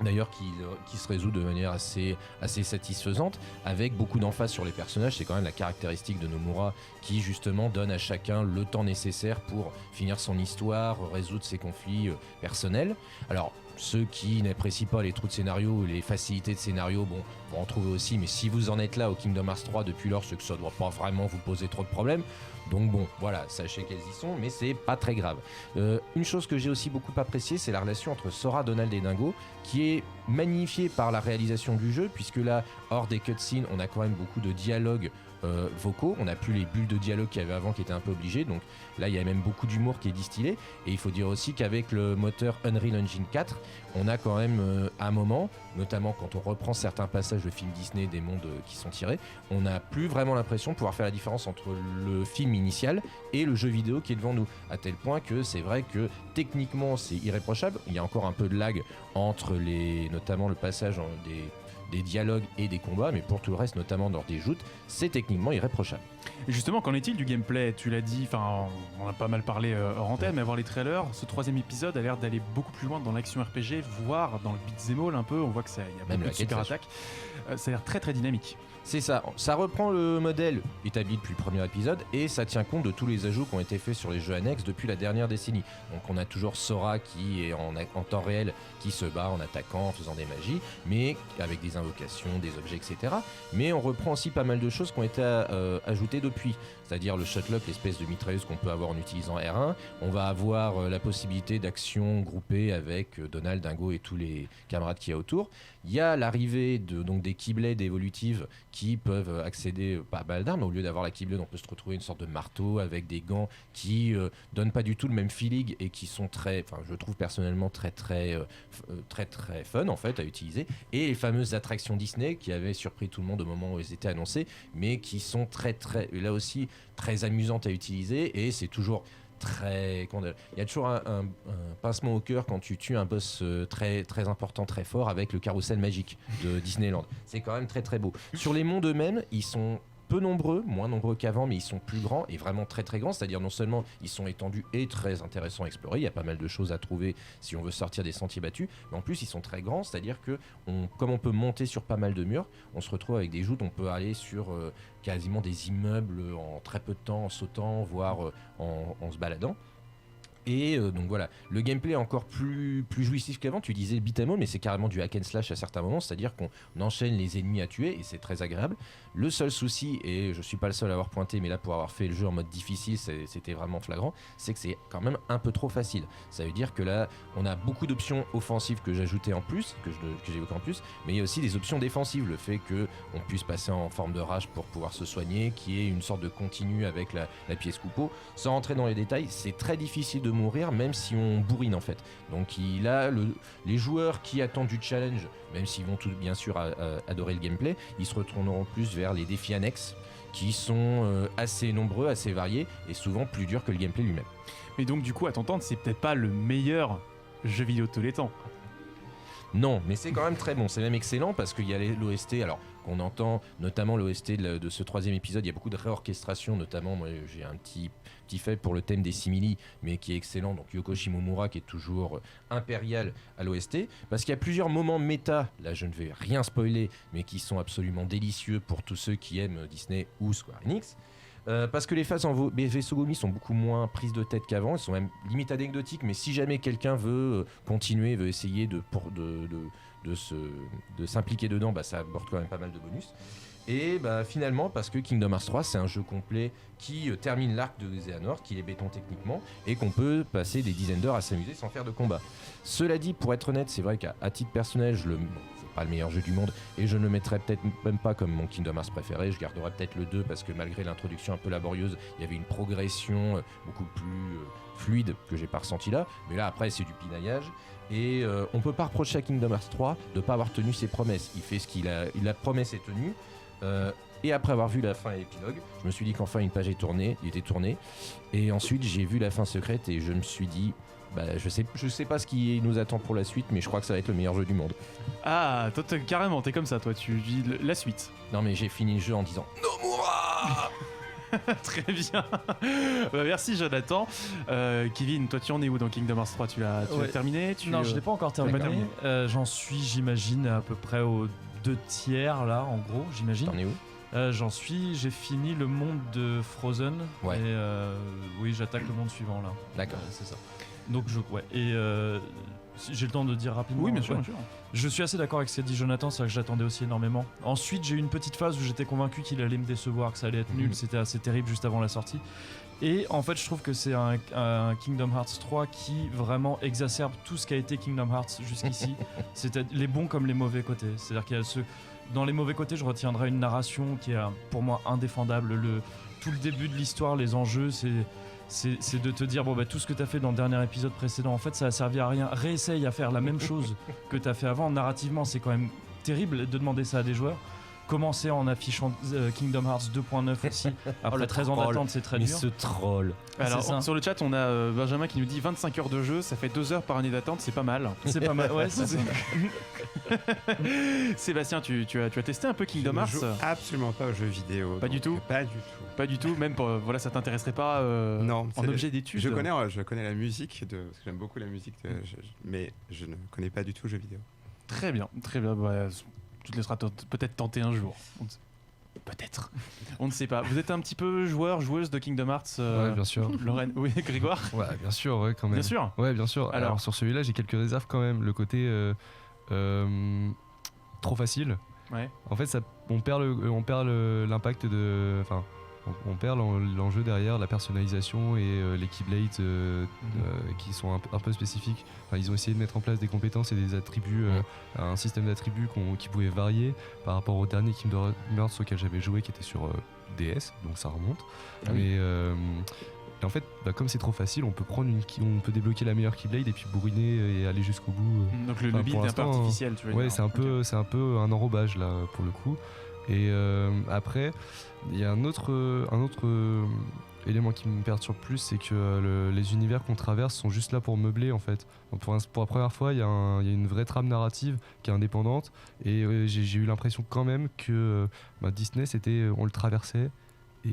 D'ailleurs qui se résout de manière assez satisfaisante, avec beaucoup d'emphase sur les personnages. C'est quand même la caractéristique de Nomura, qui justement donne à chacun le temps nécessaire pour finir son histoire, résoudre ses conflits personnels. Alors ceux qui n'apprécient pas les trous de scénario ou les facilités de scénario, vont en trouver aussi, mais si vous en êtes là au Kingdom Hearts 3 depuis lors, c'est que ça ne doit pas vraiment vous poser trop de problèmes. Donc voilà, sachez qu'elles y sont, mais c'est pas très grave. Une chose que j'ai aussi beaucoup appréciée, c'est la relation entre Sora, Donald et Dingo, qui est magnifiée par la réalisation du jeu, puisque là, hors des cutscenes, on a quand même beaucoup de dialogues vocaux. On n'a plus les bulles de dialogue qu'il y avait avant, qui étaient un peu obligées. Donc là, il y a même beaucoup d'humour qui est distillé. Et il faut dire aussi qu'avec le moteur Unreal Engine 4, on a quand même un moment, notamment quand on reprend certains passages de films Disney, des mondes qui sont tirés, on n'a plus vraiment l'impression de pouvoir faire la différence entre le film initial et le jeu vidéo qui est devant nous, à tel point que c'est vrai que techniquement c'est irréprochable. Il y a encore un peu de lag entre notamment le passage des dialogues et des combats, mais pour tout le reste, notamment dans des joutes, c'est techniquement irréprochable. Et justement, qu'en est-il du gameplay? Tu l'as dit, enfin, on a pas mal parlé hors antenne, mais avoir les trailers, ce 3e épisode a l'air d'aller beaucoup plus loin dans l'action RPG, voire dans le beat'em all un peu. On voit que ça, il y a Même beaucoup la de super attaques. Ça a l'air très très dynamique. C'est ça, ça reprend le modèle établi depuis le premier épisode et ça tient compte de tous les ajouts qui ont été faits sur les jeux annexes depuis la dernière décennie. Donc on a toujours Sora qui est en temps réel, qui se bat en attaquant, en faisant des magies, mais avec des invocations, des objets, etc. Mais on reprend aussi pas mal de choses qui ont été ajoutées depuis, c'est-à-dire le shotlock, l'espèce de mitrailleuse qu'on peut avoir en utilisant R1. On va avoir la possibilité d'action groupée avec Donald, Dingo et tous les camarades qu'il y a autour. Il y a l'arrivée donc des Keyblades évolutives qui peuvent accéder pas à balle d'armes, mais au lieu d'avoir la Keyblade, on peut se retrouver une sorte de marteau avec des gants qui donnent pas du tout le même feeling et qui sont je trouve personnellement très fun en fait à utiliser. Et les fameuses attractions Disney qui avaient surpris tout le monde au moment où elles étaient annoncées, mais qui sont là aussi très amusantes à utiliser et c'est toujours il y a toujours un pincement au cœur quand tu tues un boss très, très important, très fort avec le carrousel magique de Disneyland. C'est quand même très très beau. Sur les mondes eux-mêmes, ils sont peu nombreux, moins nombreux qu'avant, mais ils sont plus grands et vraiment très très grands. C'est-à-dire non seulement ils sont étendus et très intéressants à explorer, il y a pas mal de choses à trouver si on veut sortir des sentiers battus, mais en plus ils sont très grands, c'est-à-dire que comme on peut monter sur pas mal de murs, on se retrouve avec des joutes, on peut aller sur quasiment des immeubles en très peu de temps, en sautant, voire en se baladant. Et donc voilà, le gameplay est encore plus jouissif qu'avant. Tu disais beat'em all, mais c'est carrément du hack and slash à certains moments, c'est-à-dire qu'on enchaîne les ennemis à tuer et c'est très agréable. Le seul souci, et je suis pas le seul à avoir pointé, mais là pour avoir fait le jeu en mode difficile, c'était vraiment flagrant, c'est que c'est quand même un peu trop facile. Ça veut dire que là, on a beaucoup d'options offensives que j'ajoutais en plus, que j'évoquais en plus, mais il y a aussi des options défensives, le fait qu'on puisse passer en forme de rage pour pouvoir se soigner, qui est une sorte de continu avec la pièce coupeau. Sans rentrer dans les détails, c'est très difficile de mourir même si on bourrine en fait. Donc les joueurs qui attendent du challenge, même s'ils vont tous bien sûr adorer le gameplay, ils se retourneront plus vers les défis annexes qui sont assez nombreux, assez variés et souvent plus durs que le gameplay lui-même. Mais donc du coup à t'entendre, c'est peut-être pas le meilleur jeu vidéo de tous les temps. Non, mais c'est quand même très bon, c'est même excellent parce qu'il y a l'OST, alors qu'on entend notamment l'OST de ce 3e épisode, il y a beaucoup de réorchestration, notamment moi j'ai un petit fait pour le thème des simili, mais qui est excellent, donc Yoko Shimomura qui est toujours impérial à l'OST, parce qu'il y a plusieurs moments méta, là je ne vais rien spoiler, mais qui sont absolument délicieux pour tous ceux qui aiment Disney ou Square Enix. Parce que les phases en vaisseau Gomi sont beaucoup moins prises de tête qu'avant, elles sont même limite anecdotiques, mais si jamais quelqu'un veut continuer, veut essayer de s'impliquer dedans, ça apporte quand même pas mal de bonus. Et finalement, parce que Kingdom Hearts 3, c'est un jeu complet qui termine l'arc de Xehanort, qui est béton techniquement, et qu'on peut passer des dizaines d'heures à s'amuser sans faire de combat. Cela dit, pour être honnête, c'est vrai qu'à titre personnel, c'est pas le meilleur jeu du monde, et je ne le mettrais peut-être même pas comme mon Kingdom Hearts préféré. Je garderais peut-être le 2 parce que malgré l'introduction un peu laborieuse, il y avait une progression beaucoup plus fluide que j'ai pas ressenti là. Mais là, après, c'est du pinaillage. Et on peut pas reprocher à Kingdom Hearts 3 de pas avoir tenu ses promesses. Il fait ce qu'il a, la promesse est tenue. Et après avoir vu la fin et l'épilogue, je me suis dit qu'enfin une page il était tourné. Et ensuite j'ai vu la fin secrète et je me suis dit, je sais pas ce qui nous attend pour la suite, mais je crois que ça va être le meilleur jeu du monde. Ah, toi carrément, t'es comme ça, toi, tu dis la suite. Non mais j'ai fini le jeu en disant Nomura. Très bien. Merci Jonathan. Kevin, toi tu en es où dans Kingdom Hearts 3? Tu l'as terminé? Non, je l'ai pas encore terminé. J'en suis, j'imagine, à peu près aux 2 tiers là, en gros, j'imagine. T'en es où? J'ai fini le monde de Frozen. Ouais. Et oui, j'attaque le monde suivant là. D'accord. C'est ça. Donc et j'ai le temps de dire rapidement. Oui, bien sûr. Je suis assez d'accord avec ce qu'a dit Jonathan, c'est vrai que j'attendais aussi énormément. Ensuite, j'ai eu une petite phase où j'étais convaincu qu'il allait me décevoir, que ça allait être nul, c'était assez terrible juste avant la sortie. Et en fait, je trouve que c'est un Kingdom Hearts 3 qui vraiment exacerbe tout ce qu'a été Kingdom Hearts jusqu'ici. C'était les bons comme les mauvais côtés. C'est-à-dire qu'il y a dans les mauvais côtés, je retiendrai une narration qui est pour moi indéfendable. Tout le début de l'histoire, les enjeux, c'est de te dire tout ce que t'as fait dans le dernier épisode précédent, en fait ça a servi à rien. Réessaye à faire la même chose que t'as fait avant. Narrativement, c'est quand même terrible de demander ça à des joueurs. commencé en affichant Kingdom Hearts 2.9 aussi. Après 13 ans d'attente, c'est très Mais dur. ce troll. Alors, C'est ça. sur le chat, on a Benjamin qui nous dit 25 heures de jeu, ça fait 2 heures par année d'attente, c'est pas mal. C'est pas mal. Ouais, c'est ça. Sébastien, tu as testé un peu Kingdom Je ne Hearts? joue absolument pas aux jeux vidéo. Pas du tout. Pas du tout. Pas du tout, même voilà, ça t'intéresserait pas Non, en objet d'étude. Je connais la musique, parce que j'aime beaucoup la musique, mais je ne connais pas du tout jeux vidéo. Très bien, très bien. Bah, tu te laisseras peut-être tenter un jour. Peut-être. On ne sait pas. Vous êtes un petit peu joueuse de Kingdom Hearts, Ouais, bien sûr. Lorraine? Oui, Grégoire? Ouais, bien sûr, ouais, quand même. Bien sûr. Ouais, bien sûr. Alors Alors sur celui-là, j'ai quelques réserves quand même. Le côté trop facile. Ouais. En fait, on perd l'impact de. Enfin, on perd l'enjeu derrière, la personnalisation et les Keyblades qui sont un peu spécifiques. Enfin, ils ont essayé de mettre en place des compétences et des attributs, un système d'attributs qui pouvait varier par rapport au dernier Kingdom Hearts auquel j'avais joué qui était sur DS, donc ça remonte. Ah oui. Mais et en fait, comme c'est trop facile, on peut débloquer la meilleure Keyblade et puis bourriner et aller jusqu'au bout. Donc le Enfin, build pour est un peu l'instant, artificiel, tu veux Ouais, dire. c'est un peu un enrobage là pour le coup. Et après, il y a un autre élément qui me perturbe plus, c'est que les univers qu'on traverse sont juste là pour meubler en fait. Donc, pour la première fois, il y a une vraie trame narrative qui est indépendante et j'ai eu l'impression quand même que Disney, on le traversait et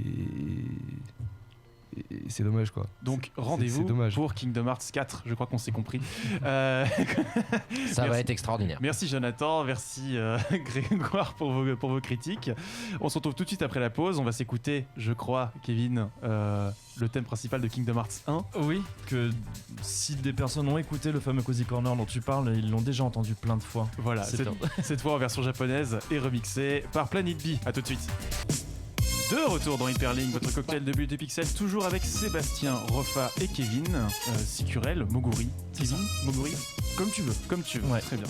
c'est dommage quoi. Donc C'est rendez-vous dommage. pour Kingdom Hearts 4, je crois qu'on s'est compris. Ça Merci. va être extraordinaire. Merci Jonathan, merci Grégoire pour vos critiques. On se retrouve tout de suite après la pause. On va s'écouter, je crois, Kevin, le thème principal de Kingdom Hearts 1. Oui, que si des personnes ont écouté le fameux Cozy Corner dont tu parles, ils l'ont déjà entendu plein de fois. Voilà, C'est top. cette fois en version japonaise et remixée par Planet B. A tout de suite. De retour dans Hyperlink, votre cocktail de bulles de pixels, toujours avec Sébastien, Rofa et Kevin. Sicurel, Moguri. Kevin, Moguri, comme tu veux. Comme tu veux. Ouais. Très bien.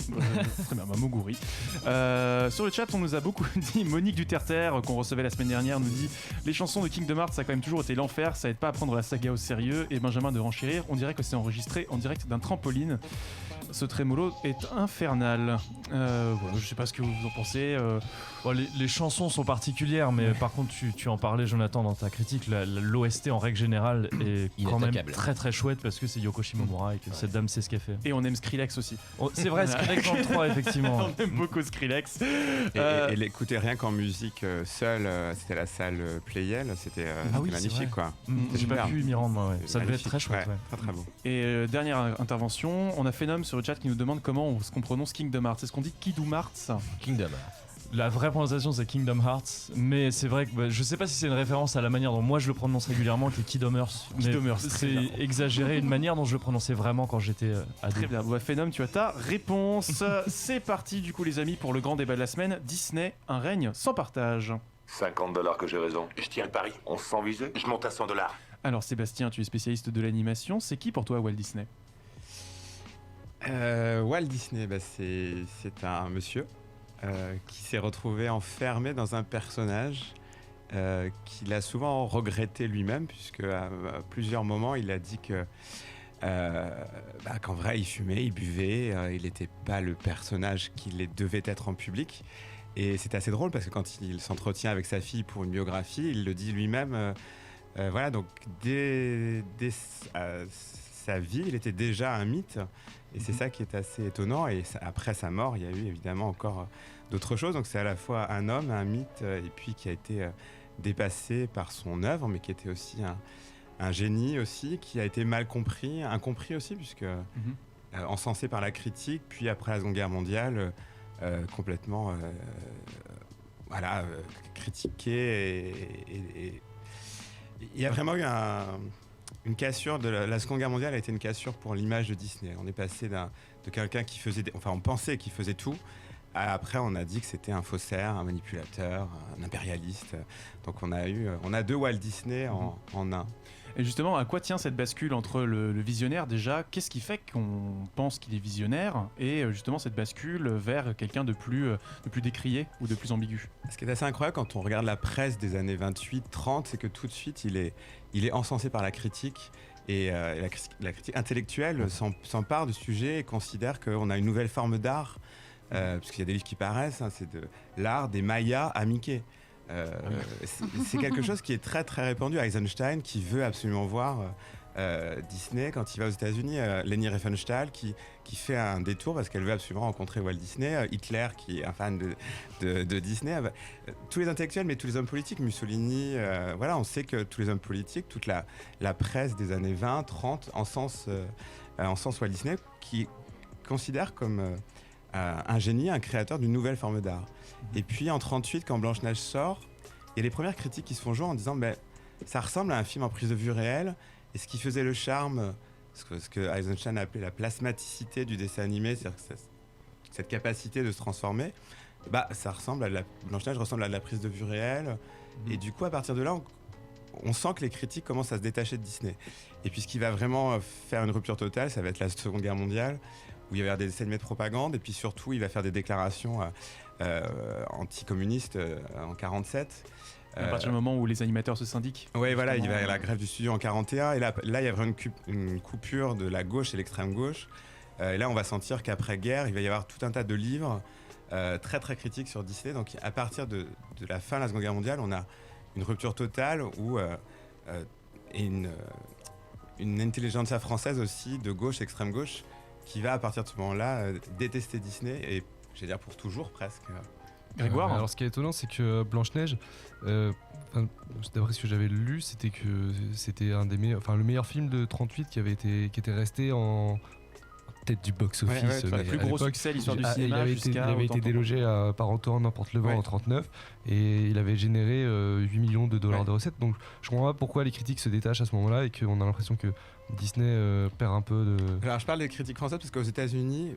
Très bien, Moguri. Sur le chat, on nous a beaucoup dit. Monique Duterterre, qu'on recevait la semaine dernière, nous dit les chansons de Kingdom Hearts, ça a quand même toujours été l'enfer. Ça aide pas à prendre la saga au sérieux. Et Benjamin de renchérir, on dirait que c'est enregistré en direct d'un trampoline. Ce trémolo est infernal. Voilà, je sais pas ce que vous en pensez. Bon, les chansons sont particulières, mais par contre, tu en parlais, Jonathan, dans ta critique. L'OST en règle générale est quand même Inattaquable. très très chouette parce que c'est Yoko Shimomura et que cette dame sait ce qu'elle fait. Et on aime Skrillex aussi. Oh, c'est vrai, Skrillex dans le 3, effectivement. On aime beaucoup Skrillex. Et l'écouter rien qu'en musique seule, c'était la salle Playel, c'était Ah oui, c'est magnifique vrai. quoi. J'ai pas Super. pu m'y rendre, moi, ouais. Ça devait être Magnifique. très chouette. Ouais. Très très beau. Et dernière intervention, on a Phenom sur le chat qui nous demande comment est-ce qu'on prononce Kingdom Hearts. Est-ce qu'on dit Kingdom Hearts? Kingdom. La vraie prononciation c'est Kingdom Hearts, mais c'est vrai que je sais pas si c'est une référence à la manière dont moi je le prononce régulièrement, qui est Kingdom Hearts. Mais Kingdom Hearts, très bien. c'est exagéré, une manière dont je le prononçais vraiment quand j'étais ado. Très bien, bah, Phenom, tu as ta réponse. C'est parti du coup les amis pour le grand débat de la semaine. Disney, un règne sans partage. $50 que j'ai raison. Je tiens le pari. On se sent visé. Je monte à $100. Alors Sébastien, tu es spécialiste de l'animation. C'est qui pour toi Walt Disney? Walt Disney, c'est un monsieur qui s'est retrouvé enfermé dans un personnage qu'il a souvent regretté lui-même, puisque à plusieurs moments il a dit que qu'en vrai il fumait, il buvait, il n'était pas le personnage qu'il devait être en public. Et c'est assez drôle parce que quand il s'entretient avec sa fille pour une biographie, il le dit lui-même. Voilà, donc dès sa vie, il était déjà un mythe. Et c'est ça qui est assez étonnant. Et après sa mort, il y a eu évidemment encore d'autres choses. Donc c'est à la fois un homme, un mythe, et puis qui a été dépassé par son œuvre, mais qui était aussi un génie aussi, qui a été mal compris, incompris aussi, puisque encensé par la critique, puis après la Seconde Guerre mondiale, complètement critiqué. Et il y a vraiment eu une cassure de la Seconde Guerre mondiale a été une cassure pour l'image de Disney. On est passé de quelqu'un qui faisait, on pensait qu'il faisait tout. Après, on a dit que c'était un faussaire, un manipulateur, un impérialiste. Donc on a deux Walt Disney en un. Et justement, à quoi tient cette bascule entre le visionnaire déjà? Qu'est-ce qui fait qu'on pense qu'il est visionnaire et justement cette bascule vers quelqu'un de plus décrié ou de plus ambigu? Ce qui est assez incroyable quand on regarde la presse des années 28-30, c'est que tout de suite, il est encensé par la critique. Et la critique intellectuelle s'empare du sujet et considère qu'on a une nouvelle forme d'art puisqu'il y a des livres qui paraissent, hein, c'est de l'art des Mayas à Mickey. C'est quelque chose qui est très très répandu. Eisenstein qui veut absolument voir Disney quand il va aux États-Unis, Leni Riefenstahl qui fait un détour parce qu'elle veut absolument rencontrer Walt Disney, Hitler qui est un fan de Disney, tous les intellectuels mais tous les hommes politiques, Mussolini, voilà, on sait que tous les hommes politiques, toute la presse des années 20, 30 en sens Walt Disney qui considère comme un génie, un créateur d'une nouvelle forme d'art. Et puis en 1938, quand Blanche-Neige sort, il y a les premières critiques qui se font jour en disant ça ressemble à un film en prise de vue réelle, et ce qui faisait le charme, ce que Eisenstein a appelé la plasmaticité du dessin animé, c'est-à-dire que cette capacité de se transformer, ça ressemble à Blanche-Neige ressemble à de la prise de vue réelle, et du coup à partir de là, on sent que les critiques commencent à se détacher de Disney. Et puis ce qui va vraiment faire une rupture totale, ça va être la Seconde Guerre mondiale, où il va y avoir des dessins animés de propagande, et puis surtout il va faire des déclarations anticommunistes en 1947. À partir du moment où les animateurs se syndiquent. Oui, voilà, il va y avoir la grève du studio en 1941, et là il y a vraiment une coupure de la gauche et l'extrême gauche. Et là on va sentir qu'après-guerre, il va y avoir tout un tas de livres très très critiques sur Disney. Donc à partir de la fin de la Seconde Guerre mondiale, on a une rupture totale où et une intelligentsia française aussi de gauche, extrême gauche, qui va à partir de ce moment-là détester Disney, et j'allais dire pour toujours presque. Grégoire. Alors ce qui est étonnant, c'est que Blanche-Neige, d'après ce que j'avais lu, c'était que c'était le meilleur film de 1938 qui était resté en tête du box-office. Le plus gros succès de l'histoire du cinéma. Il avait été délogé par Antoine n'importe le vent en 1939, et il avait généré 8 millions de dollars de recettes. Donc je comprends pas pourquoi les critiques se détachent à ce moment-là et qu'on a l'impression que Disney perd un peu de... Alors je parle des critiques françaises parce qu'aux États-Unis,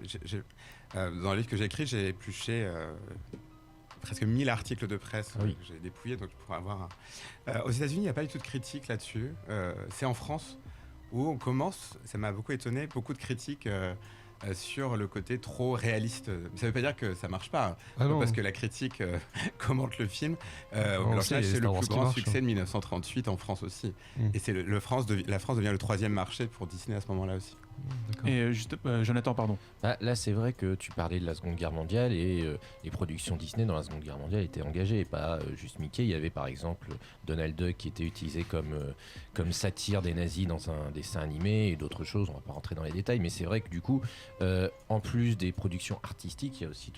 dans le livre que j'ai écrit, j'ai épluché presque 1000 articles de presse que j'ai dépouillés, donc je pourrais avoir aux États-Unis, il n'y a pas du tout de critique là-dessus. C'est en France où on commence, ça m'a beaucoup étonné, beaucoup de critiques sur le côté trop réaliste. Ça ne veut pas dire que ça ne marche pas, parce que la critique commente le film. Blanche-Neige, c'est le plus grand succès de 1938 en France aussi. Et c'est la France devient le 3e marché pour Disney à ce moment-là aussi. Et Jonathan, pardon. Là, c'est vrai que tu parlais de la Seconde Guerre mondiale, et les productions Disney dans la Seconde Guerre mondiale étaient engagées, et pas juste Mickey. Il y avait par exemple Donald Duck qui était utilisé comme satire des nazis dans un dessin animé, et d'autres choses. On va pas rentrer dans les détails, mais c'est vrai que du coup, en plus des productions artistiques, il y a aussi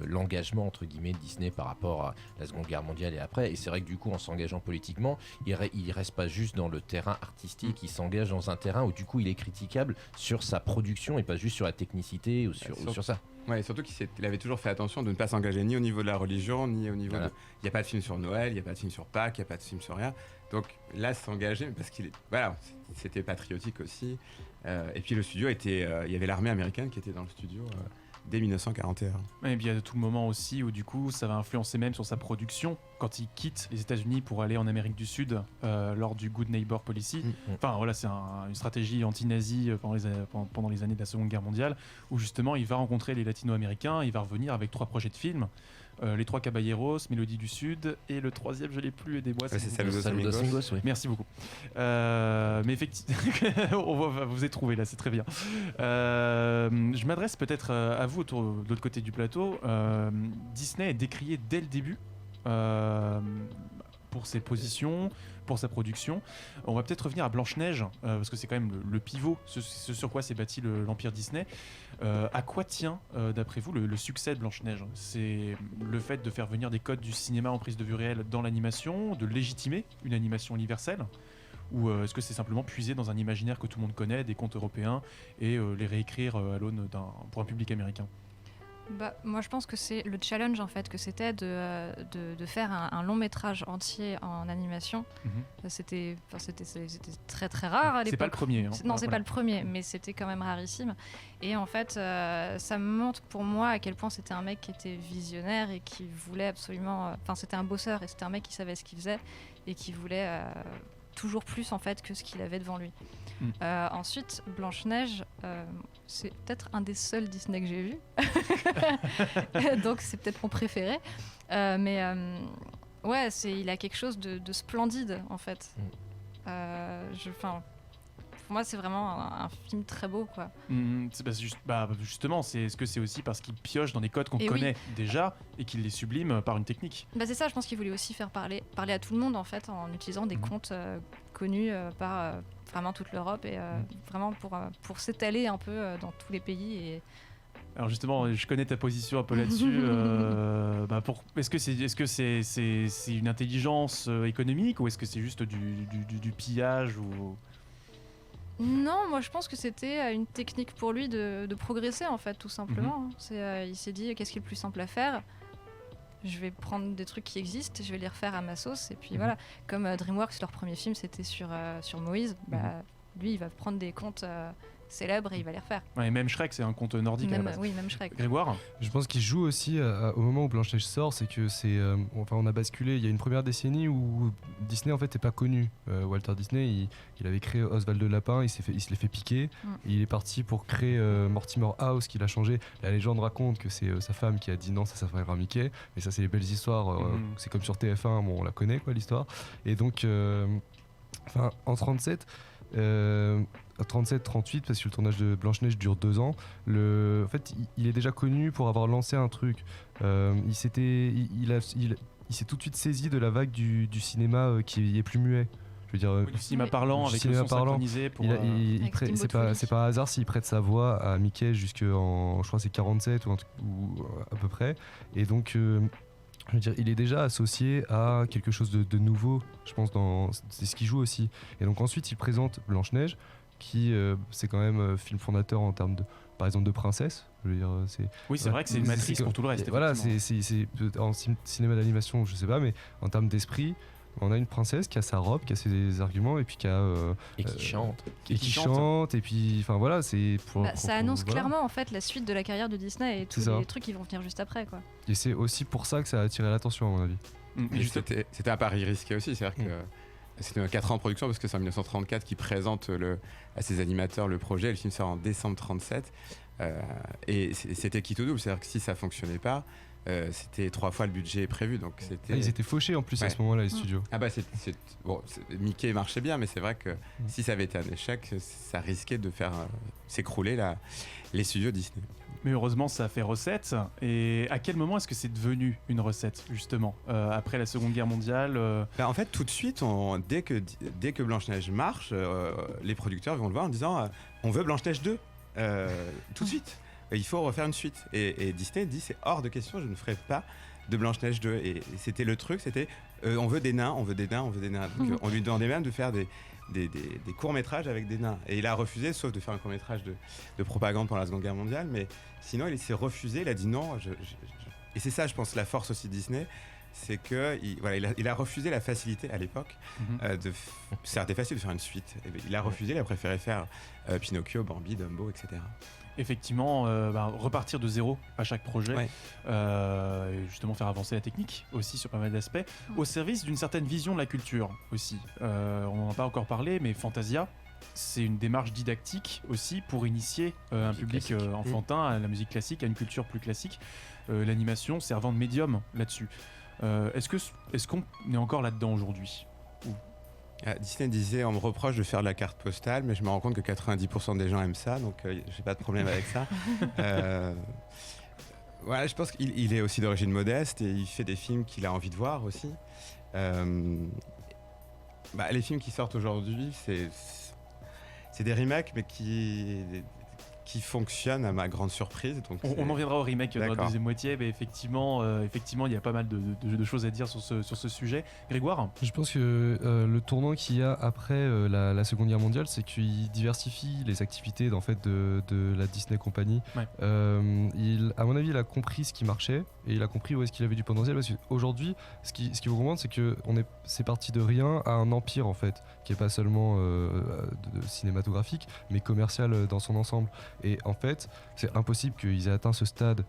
l'engagement entre guillemets de Disney par rapport à la Seconde Guerre mondiale et après. Et c'est vrai que du coup, en s'engageant politiquement, il reste pas juste dans le terrain artistique, il s'engage dans un terrain où du coup il est critiquable sur sa production et pas juste sur la technicité ou sur ça. Ouais, surtout qu'il avait toujours fait attention de ne pas s'engager ni au niveau de la religion, ni au niveau de... Il n'y a pas de film sur Noël, il n'y a pas de film sur Pâques, il n'y a pas de film sur rien. Donc là, s'engager, parce c'était patriotique aussi. Et puis le studio il y avait l'armée américaine qui était dans le studio dès 1941. Et puis il y a tout le moment aussi où du coup ça va influencer même sur sa production quand il quitte les États-Unis pour aller en Amérique du Sud lors du Good Neighbor Policy. Enfin voilà, c'est une stratégie anti-nazie pendant les années de la Seconde Guerre mondiale, où justement il va rencontrer les latino-américains, il va revenir avec 3 projets de films. Les 3 Caballeros, Mélodie du Sud, et le 3e, je l'ai plus, aidez-moi. C'est Saludos Amigos. Oui. Merci beaucoup. Mais effectivement, vous êtes trouvé là, c'est très bien. Je m'adresse peut-être à vous de l'autre côté du plateau. Disney est décrié dès le début pour ses positions, pour sa production. On va peut-être revenir à Blanche-Neige, parce que c'est quand même le pivot, ce sur quoi s'est bâti l'empire Disney. À quoi tient, d'après vous, le succès de Blanche-Neige ? C'est le fait de faire venir des codes du cinéma en prise de vue réelle dans l'animation, de légitimer une animation universelle ? Ou est-ce que c'est simplement puiser dans un imaginaire que tout le monde connaît, des contes européens, et les réécrire à l'aune pour un public américain ? Moi je pense que c'est le challenge en fait que c'était de faire un long métrage entier en animation. C'était très très rare à l'époque. C'est pas le premier. Non, c'est pas le premier, mais c'était quand même rarissime. Et en fait, ça me montre pour moi à quel point c'était un mec qui était visionnaire et qui voulait absolument... c'était un bosseur et c'était un mec qui savait ce qu'il faisait et qui voulait toujours plus en fait que ce qu'il avait devant lui. Ensuite, Blanche-Neige, c'est peut-être un des seuls Disney que j'ai vu. Donc c'est peut-être mon préféré. Il a quelque chose de splendide en fait. pour moi, c'est vraiment un film très beau, quoi. Justement, est-ce que c'est aussi parce qu'il pioche dans des codes qu'on Et connaît déjà et qu'il les sublime par une technique? C'est ça, je pense qu'il voulait aussi faire parler à tout le monde, en fait, en utilisant des contes connus par vraiment toute l'Europe et vraiment pour s'étaler un peu dans tous les pays. Alors justement, je connais ta position un peu là-dessus. Est-ce que c'est une intelligence économique ou est-ce que c'est juste du pillage ou... Non, moi je pense que c'était une technique pour lui de progresser, en fait, tout simplement. Il s'est dit, qu'est-ce qui est le plus simple à faire? Je vais prendre des trucs qui existent, je vais les refaire à ma sauce. Et puis voilà, comme DreamWorks, leur premier film, c'était sur Moïse. Lui, il va prendre des contes célèbres et il va les refaire. Ouais, et même Shrek, c'est un conte nordique à la base. Oui, même Shrek. Grégoire? Je pense qu'il joue aussi au moment où Blanche-Neige sort, c'est que on a basculé. Il y a une première décennie où Disney en fait n'est pas connu. Walter Disney, il avait créé Oswald le Lapin, il se l'est fait piquer. Et il est parti pour créer Mortimer House, qu'il a changé. La légende raconte que c'est sa femme qui a dit non, ça s'appellera Mickey. Mais ça, c'est les belles histoires. C'est comme sur TF1, on la connaît quoi l'histoire. Et donc, en 37. 37-38 parce que le tournage de Blanche-Neige dure 2 ans. En fait, il est déjà connu pour avoir lancé un truc. Il s'est tout de suite saisi de la vague du cinéma qui est plus muet. Je veux dire, du cinéma parlant avec le son synchronisé pour... c'est pas un hasard s'il prête sa voix à Mickey jusqu'en, je crois, c'est 47 ou à peu près. Et donc... je veux dire, il est déjà associé à quelque chose de nouveau, je pense, c'est ce qu'il joue aussi. Et donc ensuite, il présente Blanche-Neige, qui c'est quand même film fondateur en termes par exemple, de princesse. Je veux dire, c'est vrai que c'est une matrice pour tout le reste. Voilà, en cinéma d'animation, je sais pas, mais en termes d'esprit, on a une princesse qui a sa robe, qui a ses arguments et puis qui chante. Et qui chante, et puis, enfin voilà, c'est ça annonce clairement en fait la suite de la carrière de Disney et tous les trucs qui vont venir juste après, quoi. Et c'est aussi pour ça que ça a attiré l'attention, à mon avis. C'était un pari risqué aussi, c'est-à-dire que c'était 4 ans en production parce que c'est en 1934 qu'il présente à ses animateurs le projet. Le film sort en décembre 37 et c'était quitte ou double, c'est-à-dire que si ça fonctionnait pas, c'était 3 fois le budget prévu, donc c'était... ils étaient fauchés en plus à ce moment-là, les studios. Mickey marchait bien, mais c'est vrai que si ça avait été un échec, ça risquait de faire s'écrouler les studios Disney. Mais heureusement, ça a fait recette. Et à quel moment est-ce que c'est devenu une recette, justement, après la Seconde Guerre mondiale En fait, tout de suite, dès que Blanche-Neige marche, les producteurs vont le voir en disant on veut Blanche-Neige 2 tout de suite. Il faut refaire une suite. Et Disney dit c'est hors de question, je ne ferai pas de Blanche-Neige 2. Et c'était le truc, c'était on veut des nains, on veut des nains, on veut des nains. Donc, on lui demandait même de faire des courts-métrages avec des nains. Et il a refusé, sauf de faire un court-métrage de propagande pendant la Seconde Guerre mondiale. Mais sinon, il s'est refusé, il a dit non. Et c'est ça, je pense, la force aussi de Disney. C'est qu'il a refusé la facilité à l'époque. C'était facile de faire une suite. Il a refusé, il a préféré faire Pinocchio, Bambi, Dumbo, etc. Effectivement, repartir de zéro à chaque projet, et justement faire avancer la technique aussi sur pas mal d'aspects, au service d'une certaine vision de la culture aussi. On n'en a pas encore parlé, mais Fantasia, c'est une démarche didactique aussi pour initier un public enfantin à la musique classique, à une culture plus classique. L'animation servant de médium là-dessus. Est-ce qu'on est encore là-dedans aujourd'hui? Disney disait on me reproche de faire de la carte postale, mais je me rends compte que 90% des gens aiment ça, donc j'ai pas de problème avec ça. Voilà, je pense qu'il est aussi d'origine modeste et il fait des films qu'il a envie de voir aussi. Les films qui sortent aujourd'hui, c'est des remakes, mais qui fonctionne à ma grande surprise. Donc on en reviendra au remake dans la deuxième moitié, mais effectivement, il y a pas mal de choses à dire sur ce sujet. Grégoire? Je pense que le tournant qu'il y a après la Seconde Guerre mondiale, c'est qu'il diversifie les activités de la Disney Company. Ouais. À mon avis, il a compris ce qui marchait et il a compris où est-ce qu'il avait du potentiel, parce qu'aujourd'hui, ce qu'il faut comprendre, c'est que c'est parti de rien à un empire en fait, qui est pas seulement cinématographique, mais commercial dans son ensemble. Et en fait, c'est impossible qu'ils aient atteint ce stade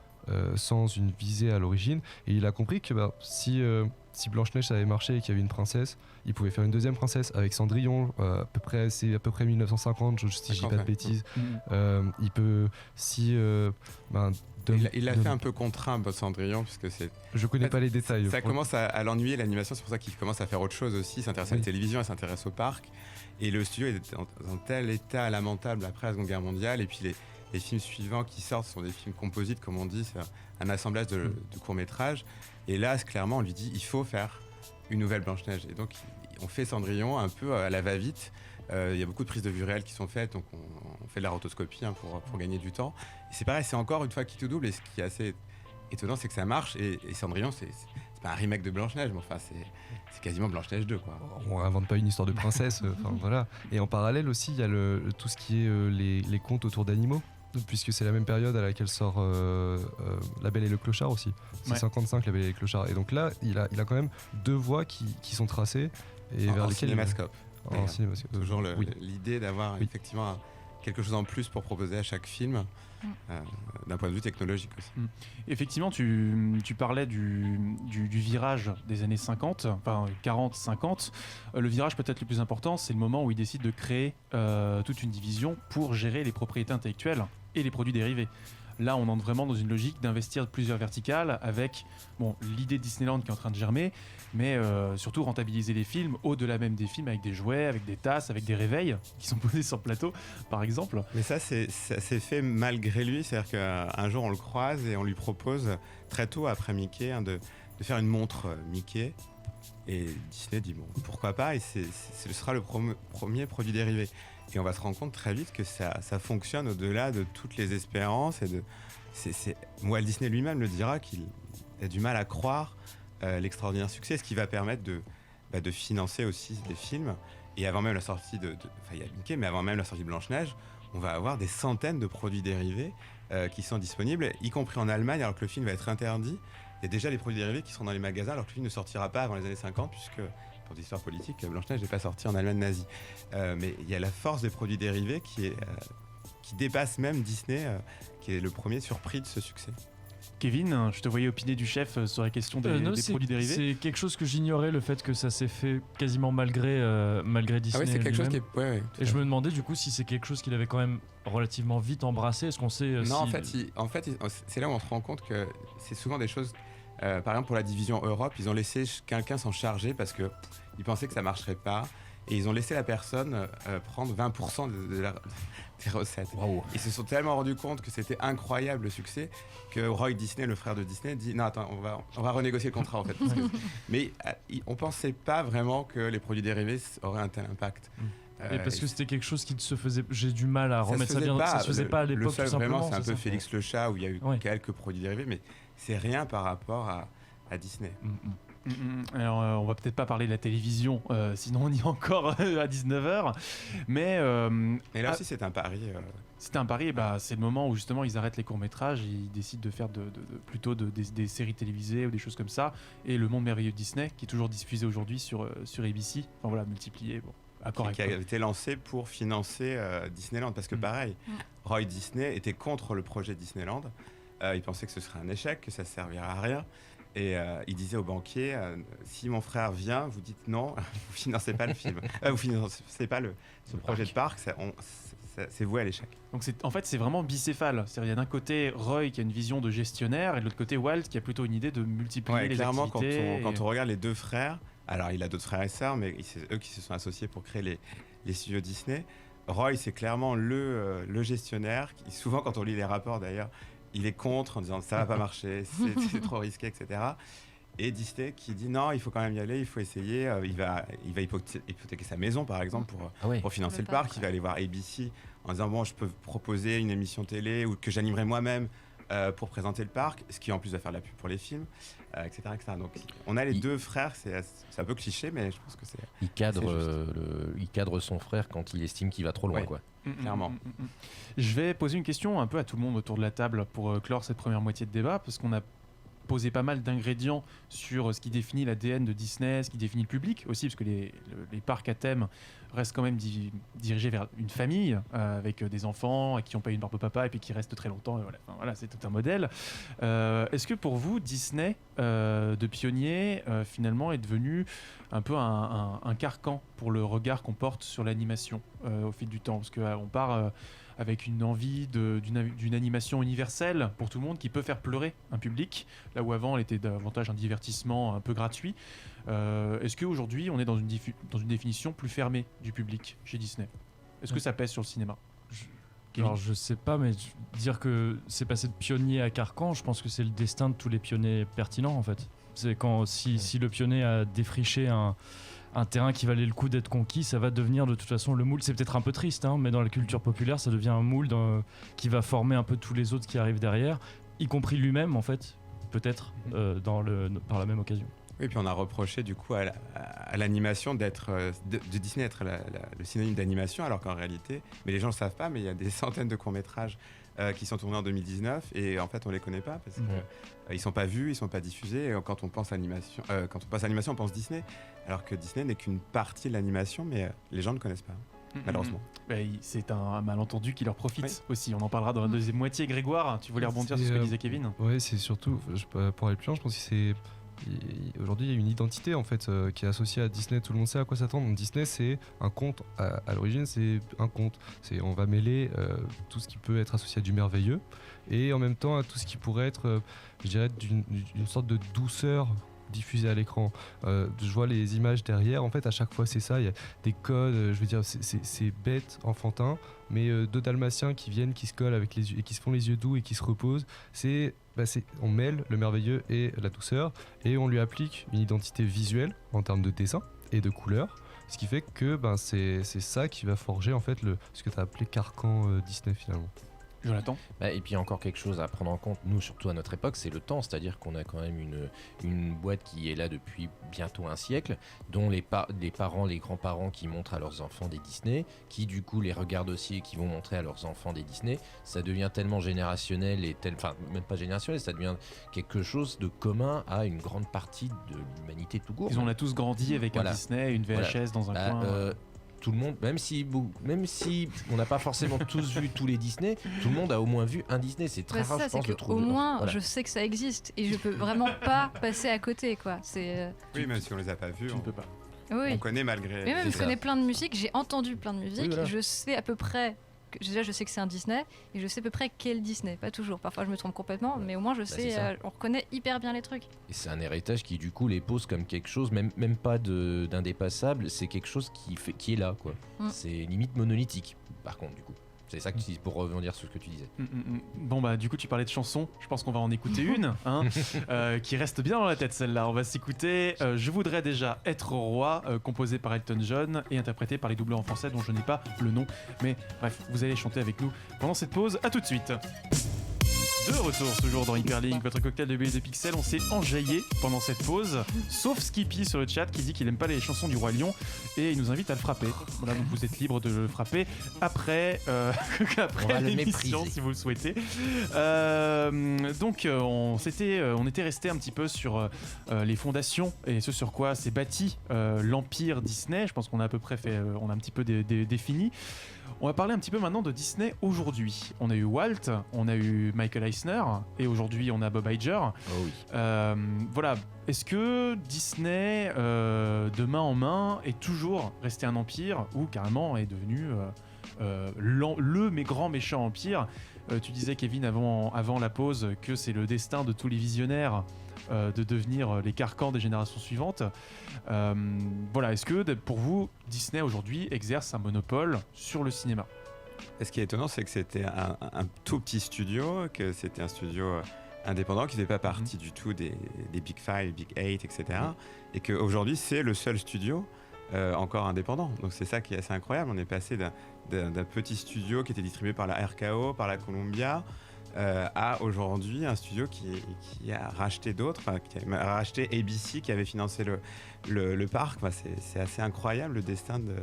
sans une visée à l'origine. Et il a compris que si Blanche-Neige ça avait marché et qu'il y avait une princesse, il pouvait faire une deuxième princesse avec Cendrillon. C'est à peu près 1950, si je dis pas de bêtises. Il peut il l'a fait un peu contraint, Cendrillon, puisque c'est... Je connais pas les détails. Ça commence à l'ennuyer, l'animation, c'est pour ça qu'il commence à faire autre chose aussi. Il s'intéresse à la télévision, il s'intéresse au parc. Et le studio est dans un tel état lamentable après la Seconde Guerre mondiale. Et puis les films suivants qui sortent sont des films composites, comme on dit, c'est un assemblage de courts-métrages. Et là, clairement, on lui dit il faut faire une nouvelle Blanche-Neige. Et donc, on fait Cendrillon un peu à la va-vite. Il y a beaucoup de prises de vue réelles qui sont faites, donc on fait de la rotoscopie pour gagner du temps. Et c'est pareil, c'est encore une fois qui tout double. Et ce qui est assez étonnant, c'est que ça marche. Et Cendrillon, c'est pas un remake de Blanche-Neige, mais enfin, c'est quasiment Blanche-Neige 2, quoi. On invente pas une histoire de princesse. Voilà. Et en parallèle aussi, il y a tout ce qui est les contes autour d'animaux, puisque c'est la même période à laquelle sort La Belle et le Clochard aussi. C'est 55, La Belle et le Clochard. Et donc là, il a quand même 2 voies qui sont tracées et vers lesquelles cinémascope. En cinémascope. Toujours l'idée d'avoir effectivement quelque chose en plus pour proposer à chaque film, d'un point de vue technologique aussi. Effectivement, tu parlais du virage des années 50, enfin 40-50. Le virage peut-être le plus important, c'est le moment où il décide de créer toute une division pour gérer les propriétés intellectuelles et les produits dérivés. Là, on entre vraiment dans une logique d'investir plusieurs verticales avec l'idée de Disneyland qui est en train de germer, mais surtout rentabiliser les films au-delà même des films avec des jouets, avec des tasses, avec des réveils qui sont posés sur le plateau, par exemple. Mais ça c'est fait malgré lui, c'est-à-dire qu'un jour on le croise et on lui propose très tôt après Mickey de faire une montre Mickey. Et Disney dit bon, pourquoi pas, et ce sera le premier produit dérivé. Et on va se rendre compte très vite que ça fonctionne au-delà de toutes les espérances. Walt Disney lui-même le dira qu'il a du mal à croire l'extraordinaire succès, ce qui va permettre de financer aussi des films. Et avant même la sortie il y a Mickey, mais avant même la sortie de Blanche-Neige, on va avoir des centaines de produits dérivés qui sont disponibles, y compris en Allemagne, alors que le film va être interdit. Il y a déjà les produits dérivés qui sont dans les magasins, alors que le film ne sortira pas avant les années 50, puisque, pour l'histoire politique, Blanche-Neige n'est pas sortie en Allemagne nazie. Mais il y a la force des produits dérivés qui dépasse même Disney, qui est le premier surpris de ce succès. Kevin, je te voyais opiner du chef sur la question des produits dérivés. C'est quelque chose que j'ignorais, le fait que ça s'est fait quasiment malgré Disney. Ah oui, c'est quelque chose qui est... Ouais, et je me demandais du coup si c'est quelque chose qu'il avait quand même relativement vite embrassé. Est-ce qu'on sait Non, en fait, c'est là où on se rend compte que c'est souvent des choses... par exemple, pour la division Europe, ils ont laissé quelqu'un s'en charger parce qu'ils pensaient que ça ne marcherait pas. Et ils ont laissé la personne prendre 20% des recettes. Wow. Ils se sont tellement rendus compte que c'était incroyable le succès que Roy Disney, le frère de Disney, dit non, attends, on va renégocier le contrat en fait. Mais on pensait pas vraiment que les produits dérivés auraient un tel impact. Et parce que c'était quelque chose qui se faisait. J'ai du mal à remettre ça bien. Ça se faisait pas à l'époque. Le seul tout simplement, vraiment, c'est un peu Félix le Chat où il y a eu quelques produits dérivés, mais c'est rien par rapport à Disney. Alors, on va peut-être pas parler de la télévision, sinon on y est encore à 19h. Mais là aussi, c'est un pari. C'était un pari, c'est le moment où justement ils arrêtent les courts-métrages et ils décident de faire plutôt des séries télévisées ou des choses comme ça. Et Le Monde Merveilleux de Disney, qui est toujours diffusé aujourd'hui sur ABC, enfin voilà, multiplié. Qui a été lancé pour financer Disneyland, parce que pareil, Roy Disney était contre le projet Disneyland. Il pensait que ce serait un échec, que ça ne servirait à rien. Et il disait au banquier, si mon frère vient, vous dites non, vous financez pas le film, vous financez pas ce projet de parc, c'est voué à l'échec. Donc c'est vraiment bicéphale. C'est-à-dire, il y a d'un côté Roy qui a une vision de gestionnaire et de l'autre côté Walt qui a plutôt une idée de multiplier les clairement, activités. Quand on regarde les deux frères, alors il a d'autres frères et sœurs, mais c'est eux qui se sont associés pour créer les studios Disney. Roy, c'est clairement le gestionnaire. Souvent, quand on lit les rapports d'ailleurs, il est contre en disant ça va pas marcher, c'est trop risqué, etc. Et Disney qui dit non, il faut quand même y aller, il faut essayer. Il va hypothéquer sa maison par exemple pour financer le parc. Il va aller voir ABC en disant bon, je peux proposer une émission télé ou que j'animerai moi-même pour présenter le parc, ce qui en plus va faire de la pub pour les films, etc., etc. Donc on a les deux frères, c'est un peu cliché, mais je pense que c'est. Il cadre son frère quand il estime qu'il va trop loin, quoi. Clairement. Je vais poser une question un peu à tout le monde autour de la table pour clore cette première moitié de débat, parce qu'on a posé pas mal d'ingrédients sur ce qui définit l'ADN de Disney, ce qui définit le public aussi, parce que les parcs à thème restent quand même dirigés vers une famille avec des enfants qui n'ont pas une barbe au papa et puis qui restent très longtemps. Et voilà, c'est tout un modèle. Est-ce que pour vous, Disney de pionnier, finalement, est devenu un peu un carcan pour le regard qu'on porte sur l'animation au fil du temps. Parce qu'on part avec une envie d'une animation universelle pour tout le monde qui peut faire pleurer un public, là où avant elle était davantage un divertissement un peu gratuit. Est-ce qu'aujourd'hui on est dans une définition plus fermée du public chez Disney ? Est-ce que ça pèse sur le cinéma ? Alors je sais pas, mais dire que c'est passé de pionnier à carcan, je pense que c'est le destin de tous les pionniers pertinents en fait. C'est si le pionnier a défriché un terrain qui valait le coup d'être conquis, ça va devenir de toute façon le moule. C'est peut-être un peu triste, hein, mais dans la culture populaire, ça devient un moule qui va former un peu tous les autres qui arrivent derrière, y compris lui-même en fait, peut-être par la même occasion. Oui, puis on a reproché du coup à l'animation de Disney être le synonyme d'animation, alors qu'en réalité, mais les gens ne le savent pas, mais il y a des centaines de courts-métrages qui sont tournés en 2019 et en fait on les connaît pas parce qu'ils sont pas vus, ils sont pas diffusés. Et quand on pense animation, on pense Disney, alors que Disney n'est qu'une partie de l'animation, mais les gens ne connaissent pas. Malheureusement. C'est un malentendu qui leur profite aussi. On en parlera dans la deuxième moitié. Grégoire, tu voulais rebondir sur ce que disait Kevin ? Oui, c'est surtout, pour aller plus loin, je pense que c'est... Aujourd'hui, il y a une identité en fait qui est associée à Disney. Tout le monde sait à quoi s'attendre. Donc, Disney, c'est un conte. À l'origine, c'est un conte. On va mêler tout ce qui peut être associé à du merveilleux et en même temps à tout ce qui pourrait être, je dirais, d'une sorte de douceur diffusée à l'écran. Je vois les images derrière. En fait, à chaque fois, c'est ça. Il y a des codes. Je veux dire, c'est bête, enfantin, mais deux dalmatiens qui viennent, qui se collent avec les yeux et qui se font les yeux doux et qui se reposent. On mêle le merveilleux et la douceur et on lui applique une identité visuelle en termes de dessin et de couleur, ce qui fait que c'est ça qui va forger en fait ce que tu as appelé carcan Disney finalement. Jonathan ? Et puis encore quelque chose à prendre en compte, nous surtout à notre époque, c'est le temps, c'est-à-dire qu'on a quand même une boîte qui est là depuis bientôt un siècle, dont les parents, les grands-parents qui montrent à leurs enfants des Disney, qui du coup les regardent aussi et qui vont montrer à leurs enfants des Disney. Ça devient tellement générationnel enfin même pas générationnel, ça devient quelque chose de commun à une grande partie de l'humanité tout court. On a tous grandi avec un Disney, une VHS dans un coin. Tout le monde, même si on n'a pas forcément tous vu tous les Disney, tout le monde a au moins vu un Disney. C'est très rare, je pense, de trouver. Au moins, je sais que ça existe et je peux vraiment pas passer à côté, quoi. Oui, même si on les a pas vus, tu ne peux pas. Oui. On connaît malgré. Mais même, je connais plein de musiques, j'ai entendu plein de musiques, voilà. Je sais à peu près. Déjà, je sais que c'est un Disney et je sais à peu près quel Disney. Pas toujours, parfois je me trompe complètement, mais au moins je sais, on reconnaît hyper bien les trucs. Et c'est un héritage qui du coup les pose comme quelque chose, même pas d'indépassable, c'est quelque chose qui est là, quoi. C'est limite monolithique, par contre, du coup. C'est ça pour revenir sur ce que tu disais. Bon du coup tu parlais de chansons, je pense qu'on va en écouter une qui reste bien dans la tête celle-là. On va s'écouter Je voudrais déjà être roi, composé par Elton John et interprété par les doubleurs en français dont je n'ai pas le nom. Mais bref, vous allez chanter avec nous pendant cette pause. À tout de suite. De retour toujours dans Hyperlink, votre cocktail de billets de pixels. On s'est enjaillé pendant cette pause, sauf Skippy sur le chat qui dit qu'il aime pas les chansons du Roi Lion et il nous invite à le frapper. Voilà, donc vous êtes libre de le frapper après l'émission si vous le souhaitez. Donc on était resté un petit peu sur les fondations et ce sur quoi s'est bâti l'empire Disney. Je pense qu'on a à peu près on a un petit peu défini. On va parler un petit peu maintenant de Disney aujourd'hui. On a eu Walt, on a eu Michael Eisner et aujourd'hui on a Bob Iger. Oh oui. Voilà. Est-ce que Disney, de main en main, est toujours resté un empire ou carrément est devenu le grand méchant empire ? Tu disais, Kevin, avant la pause, que c'est le destin de tous les visionnaires de devenir les carcans des générations suivantes. Voilà, est-ce que pour vous, Disney aujourd'hui exerce un monopole sur le cinéma ? Et ce qui est étonnant, c'est que c'était un tout petit studio, que c'était un studio indépendant qui ne faisait pas partie du tout des Big Five, Big Eight, etc. Et qu'aujourd'hui, c'est le seul studio encore indépendant. Donc c'est ça qui est assez incroyable. On est passé d'un petit studio qui était distribué par la RKO, par la Columbia, à aujourd'hui un studio qui a racheté d'autres, qui a racheté ABC qui avait financé le parc. C'est assez incroyable le destin de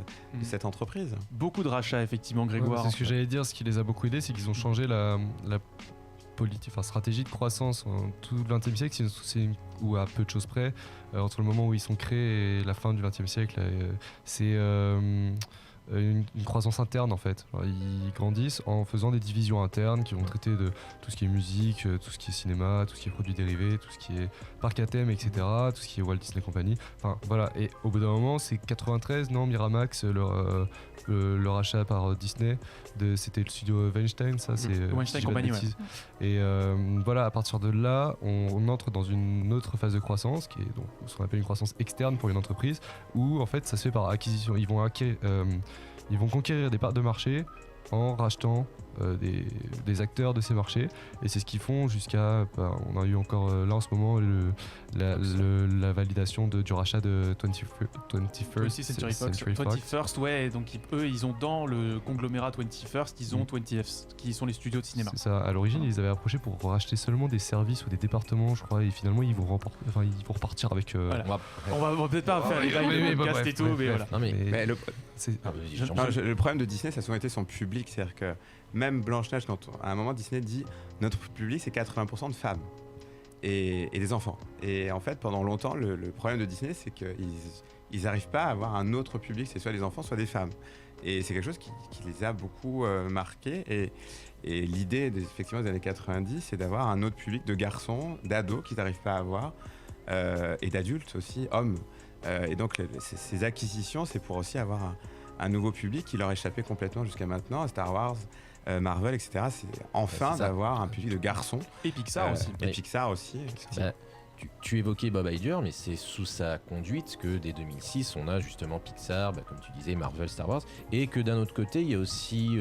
cette entreprise. Beaucoup de rachats effectivement, Grégoire. C'est ce que j'allais dire, ce qui les a beaucoup aidés, c'est qu'ils ont changé la stratégie de croissance tout le XXe siècle, ou à peu de choses près, entre le moment où ils sont créés et la fin du XXe siècle. C'est une croissance interne en fait. Alors, ils grandissent en faisant des divisions internes qui vont traiter de tout ce qui est musique, tout ce qui est cinéma, tout ce qui est produits dérivés, tout ce qui est parc à thème, etc. Tout ce qui est Walt Disney Company. Enfin voilà. Et au bout d'un moment, c'est 93, non, Miramax, leur achat par Disney, c'était le studio Weinstein, ça c'est Weinstein Company, ouais. Et voilà, à partir de là, on entre dans une autre phase de croissance qui est donc ce qu'on appelle une croissance externe pour une entreprise, où en fait ça se fait par acquisition. Ils vont conquérir des parts de marché en rachetant des acteurs de ces marchés, et c'est ce qu'ils font jusqu'à on a eu encore là en ce moment la validation du rachat de 21st Century Fox. 21st, ouais, donc eux ils ont dans le conglomérat 21st, ils ont 20F qui sont les studios de cinéma. C'est ça, à l'origine ils avaient approché pour racheter seulement des services ou des départements, je crois, et finalement ils vont repartir avec voilà. On va peut-être pas faire les bails de podcast et tout, mais voilà. Non, mais le problème de Disney, ça a souvent été son public, c'est-à-dire que même Blanche-Neige, à un moment Disney dit notre public c'est 80% de femmes et des enfants. Et en fait pendant longtemps le problème de Disney c'est qu'ils n'arrivent pas à avoir un autre public, c'est soit des enfants soit des femmes. Et c'est quelque chose qui les a beaucoup marqués. Et l'idée effectivement des années 90 c'est d'avoir un autre public de garçons, d'ados qu'ils n'arrivent pas à avoir et d'adultes aussi, hommes. Et donc ces acquisitions c'est pour aussi avoir un nouveau public qui leur échappait complètement jusqu'à maintenant, Star Wars, Marvel, etc. C'est enfin d'avoir un public de garçons. Et Pixar aussi. Et Pixar aussi. Tu évoquais Bob Iger, mais c'est sous sa conduite que dès 2006, on a justement Pixar, comme tu disais, Marvel, Star Wars, et que d'un autre côté, il y a aussi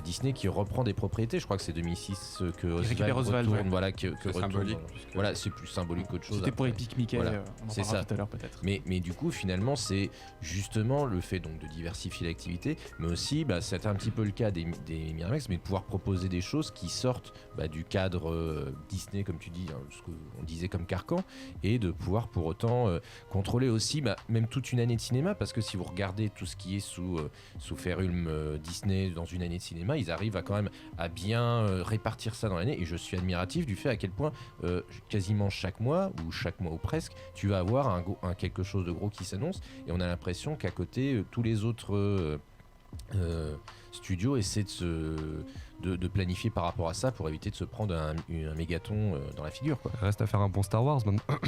Disney qui reprend des propriétés. Je crois que c'est 2006 que Oswald retourne, voilà, que symbolique. Voilà, c'est plus symbolique qu'autre chose. C'était pour Epic Mickey, voilà, on en c'est parlera ça. tout à l'heure peut-être. Mais du coup, finalement, c'est justement le fait donc de diversifier l'activité, mais aussi, c'était un petit peu le cas des Miramax, mais de pouvoir proposer des choses qui sortent du cadre Disney, comme tu dis, ce qu'on disait comme carcan, et de pouvoir pour autant contrôler aussi même toute une année de cinéma, parce que si vous regardez tout ce qui est sous férume Disney dans une année de cinéma, ils arrivent quand même à bien répartir ça dans l'année, et je suis admiratif du fait à quel point quasiment chaque mois ou presque, tu vas avoir quelque chose de gros qui s'annonce, et on a l'impression qu'à côté tous les autres studios essaient de planifier par rapport à ça pour éviter de se prendre un mégaton dans la figure, quoi. Reste à faire un bon Star Wars maintenant.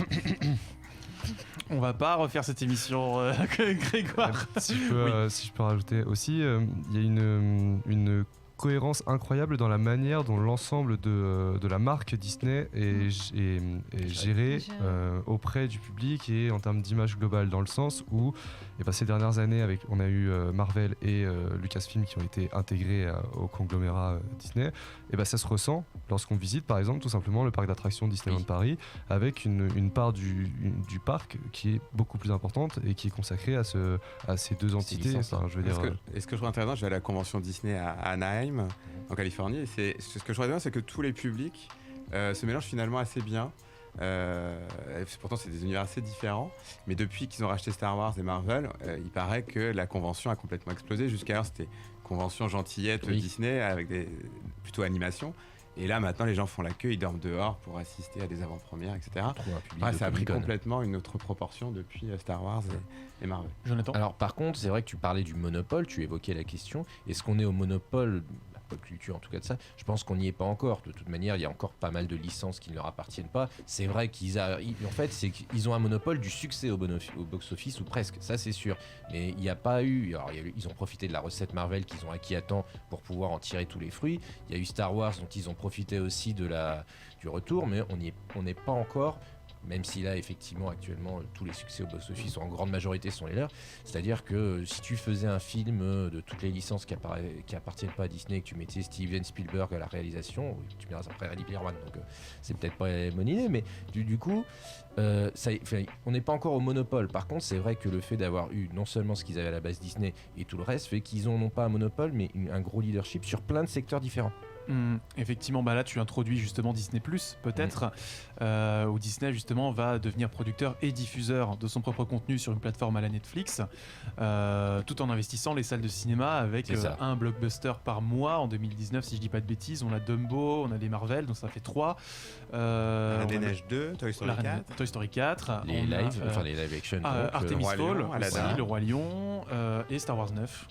On va pas refaire cette émission, Grégoire. Si je peux rajouter aussi, il y a une cohérence incroyable dans la manière dont l'ensemble de la marque Disney est géré auprès du public et en termes d'image globale, dans le sens où ces dernières années on a eu Marvel et Lucasfilm qui ont été intégrés au conglomérat Disney, et ça se ressent lorsqu'on visite par exemple tout simplement le parc d'attractions Disneyland Paris, avec une part du parc qui est beaucoup plus importante et qui est consacrée à ces deux entités. Je veux dire, ce que je trouve intéressant, je vais à la convention Disney à Anaheim en Californie, et ce que je trouve bien, c'est que tous les publics se mélangent finalement assez bien. Pourtant c'est des univers assez différents, mais depuis qu'ils ont racheté Star Wars et Marvel, il paraît que la convention a complètement explosé. Jusqu'alors c'était convention gentillette Disney avec plutôt animation, et là maintenant les gens font la queue, ils dorment dehors pour assister à des avant-premières, etc. Ça a pris complètement une autre proportion depuis Star Wars et Marvel. Jonathan. Alors par contre c'est vrai que tu parlais du monopole, tu évoquais la question, est-ce qu'on est au monopole pop culture en tout cas de ça, je pense qu'on n'y est pas encore. De toute manière, il y a encore pas mal de licences qui ne leur appartiennent pas. C'est vrai en fait, c'est qu'ils ont un monopole du succès au box-office, ou presque, ça c'est sûr. Mais il n'y a pas eu... Alors, ils ont profité de la recette Marvel qu'ils ont acquis à temps pour pouvoir en tirer tous les fruits. Il y a eu Star Wars dont ils ont profité aussi du retour, mais on n'est pas encore... Même si là, effectivement, actuellement, tous les succès au box-office, en grande majorité, sont les leurs. C'est-à-dire que si tu faisais un film de toutes les licences qui appartiennent pas à Disney, que tu mettais Steven Spielberg à la réalisation, tu me diras après Ready Player One, donc c'est peut-être pas une bonne idée, mais du coup, on n'est pas encore au monopole. Par contre, c'est vrai que le fait d'avoir eu non seulement ce qu'ils avaient à la base Disney et tout le reste, fait qu'ils ont non pas un monopole, mais un gros leadership sur plein de secteurs différents. Effectivement, là tu introduis justement Disney+, peut-être, où Disney justement va devenir producteur et diffuseur de son propre contenu sur une plateforme à la Netflix, tout en investissant les salles de cinéma avec un blockbuster par mois. En 2019, si je dis pas de bêtises, on a Dumbo, on a des Marvel, donc ça fait 3. La des Neiges 2, Toy Story 4. Toy Story 4. Les live action. Artemis Fowl, Aladdin. Le Roi Lion, et Star Wars 9.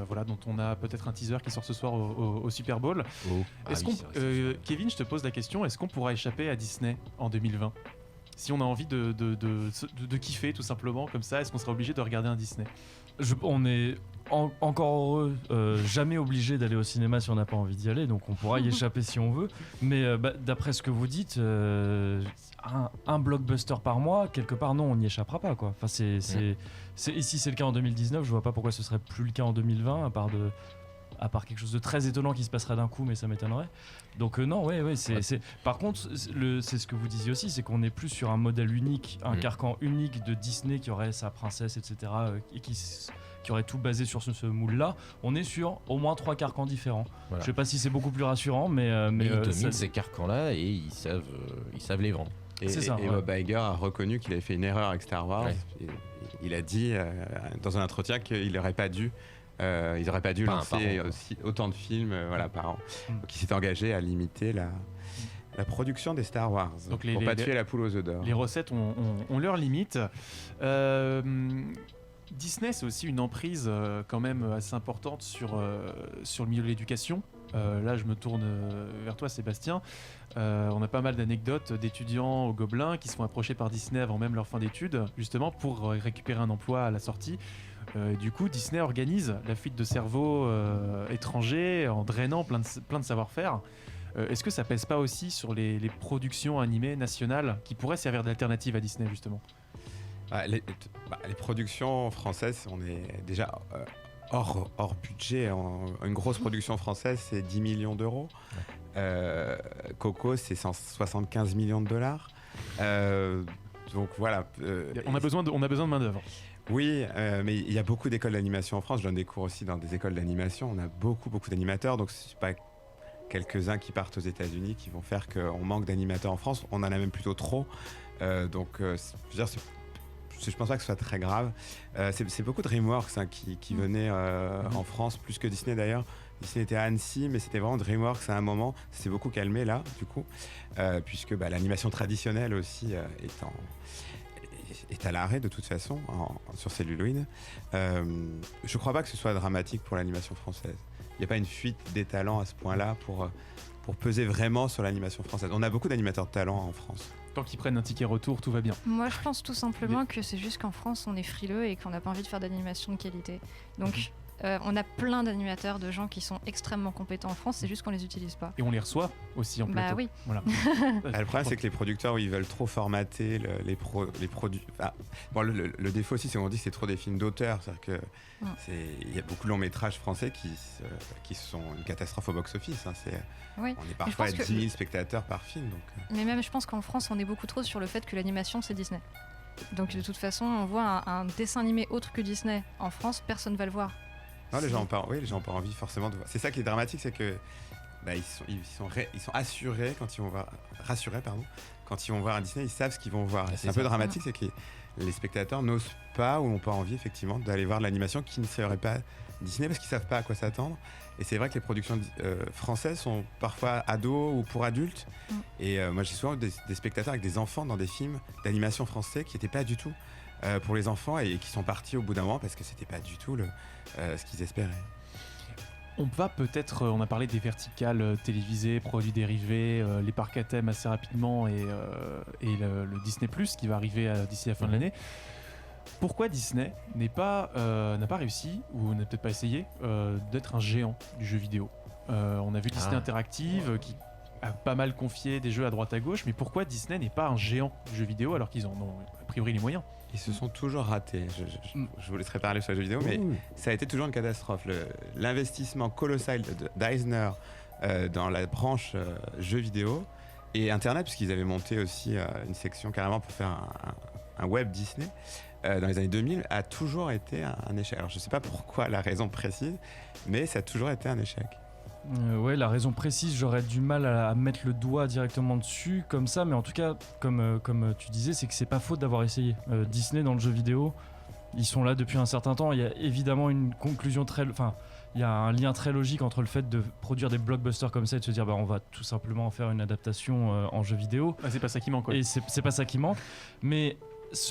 Voilà, dont on a peut-être un teaser qui sort ce soir au Super Bowl. Kevin, je te pose la question, est-ce qu'on pourra échapper à Disney en 2020 ? Si on a envie de kiffer tout simplement comme ça, est-ce qu'on sera obligé de regarder un Disney ? On est encore heureux, jamais obligé d'aller au cinéma si on n'a pas envie d'y aller, donc on pourra y échapper si on veut. Mais d'après ce que vous dites, un blockbuster par mois, quelque part, non, on n'y échappera pas, quoi. Enfin, ici, c'est le cas en 2019, je vois pas pourquoi ce serait plus le cas en 2020, à part quelque chose de très étonnant qui se passerait d'un coup, mais ça m'étonnerait. Donc non, par contre, c'est ce que vous disiez aussi, c'est qu'on est plus sur un modèle unique, un carcan unique de Disney qui aurait sa princesse, etc., et qui aurait tout basé sur ce moule-là. On est sur au moins 3 carcans différents. Voilà. Je sais pas si c'est beaucoup plus rassurant, mais ils dominent ces carcans-là et ils savent les vendre. Et Bob Iger a reconnu qu'il avait fait une erreur avec Star Wars. Ouais. Il a dit dans un entretien qu'il n'aurait pas dû lancer autant de films par an. Donc il s'est engagé à limiter la production des Star Wars donc pour pas tuer la poule aux œufs d'or. Les recettes ont leurs limites. Disney, c'est aussi une emprise quand même assez importante sur le milieu de l'éducation. Là, je me tourne vers toi, Sébastien. On a pas mal d'anecdotes d'étudiants au Gobelin qui se font approcher par Disney avant même leur fin d'études, justement pour récupérer un emploi à la sortie. Du coup, Disney organise la fuite de cerveaux étrangers en drainant plein de savoir-faire. Est-ce que ça pèse pas aussi sur les productions animées nationales qui pourraient servir d'alternative à Disney, justement ? Les productions françaises, on est déjà hors budget. Une grosse production française, c'est 10 millions d'euros. Coco, c'est 175 millions de dollars. Donc voilà. On a besoin de main-d'œuvre. Oui, mais il y a beaucoup d'écoles d'animation en France. Je donne des cours aussi dans des écoles d'animation. On a beaucoup d'animateurs. Donc c'est pas quelques-uns qui partent aux États-Unis qui vont faire qu'on manque d'animateurs en France. On en a même plutôt trop. Je pense pas que ce soit très grave. C'est beaucoup DreamWorks qui venaient en France, plus que Disney d'ailleurs. Disney était à Annecy, mais c'était vraiment DreamWorks à un moment. Ça s'est beaucoup calmé là, du coup, puisque l'animation traditionnelle aussi est à l'arrêt de toute façon sur celluloïd. Je crois pas que ce soit dramatique pour l'animation française. Il n'y a pas une fuite des talents à ce point-là pour peser vraiment sur l'animation française. On a beaucoup d'animateurs de talent en France. Tant qu'ils prennent un ticket retour, tout va bien. Moi, je pense tout simplement que c'est juste qu'en France, on est frileux et qu'on n'a pas envie de faire d'animation de qualité. Donc, on a plein d'animateurs, de gens qui sont extrêmement compétents en France, c'est juste qu'on les utilise pas. Et on les reçoit aussi en plateau. Bah oui. Voilà. Le problème, c'est que les producteurs, ils veulent trop formater les produits. Le défaut aussi, c'est qu'on dit que c'est trop des films d'auteur. C'est-à-dire qu'il y a beaucoup de longs métrages français qui sont une catastrophe au box-office. On est parfois à 10 000 spectateurs par film. Donc. Mais même, je pense qu'en France, on est beaucoup trop sur le fait que l'animation, c'est Disney. Donc de toute façon, on voit un dessin animé autre que Disney. En France, personne ne va le voir. Non, les gens n'ont pas envie forcément de voir. C'est ça qui est dramatique, c'est que ils sont assurés quand ils vont voir, rassurés quand ils vont voir un Disney, ils savent ce qu'ils vont voir. C'est un peu dramatique, c'est que les spectateurs n'osent pas ou n'ont pas envie effectivement d'aller voir de l'animation qui ne serait pas Disney parce qu'ils savent pas à quoi s'attendre. Et c'est vrai que les productions françaises sont parfois ados ou pour adultes. Et moi, j'ai souvent des spectateurs avec des enfants dans des films d'animation français qui n'étaient pas du tout pour les enfants et qui sont partis au bout d'un moment parce que c'était pas du tout ce qu'ils espéraient. On va peut-être, on a parlé des verticales télévisées, produits dérivés, les parcs à thème assez rapidement et le Disney+, qui va arriver d'ici la fin de l'année. Pourquoi Disney n'a pas réussi, ou n'a peut-être pas essayé, d'être un géant du jeu vidéo ? On a vu Disney Interactive qui a pas mal confié des jeux à droite à gauche, mais pourquoi Disney n'est pas un géant du jeu vidéo alors qu'ils en ont a priori les moyens ? Ils se sont toujours ratés. Je vous laisserai parler sur les jeux vidéo, mais ça a été toujours une catastrophe. L'investissement colossal d'Eisner dans la branche jeux vidéo et Internet, puisqu'ils avaient monté aussi une section carrément pour faire un web Disney dans les années 2000, a toujours été un échec. Alors je ne sais pas pourquoi la raison précise, mais ça a toujours été un échec. Ouais, la raison précise, j'aurais du mal à mettre le doigt directement dessus comme ça, mais en tout cas, comme tu disais, c'est que c'est pas faute d'avoir essayé. Disney dans le jeu vidéo, ils sont là depuis un certain temps. Il y a évidemment une conclusion il y a un lien très logique entre le fait de produire des blockbusters comme ça et de se dire on va tout simplement en faire une adaptation en jeu vidéo. Ah, c'est pas ça qui manque, quoi. Et c'est pas ça qui manque, mais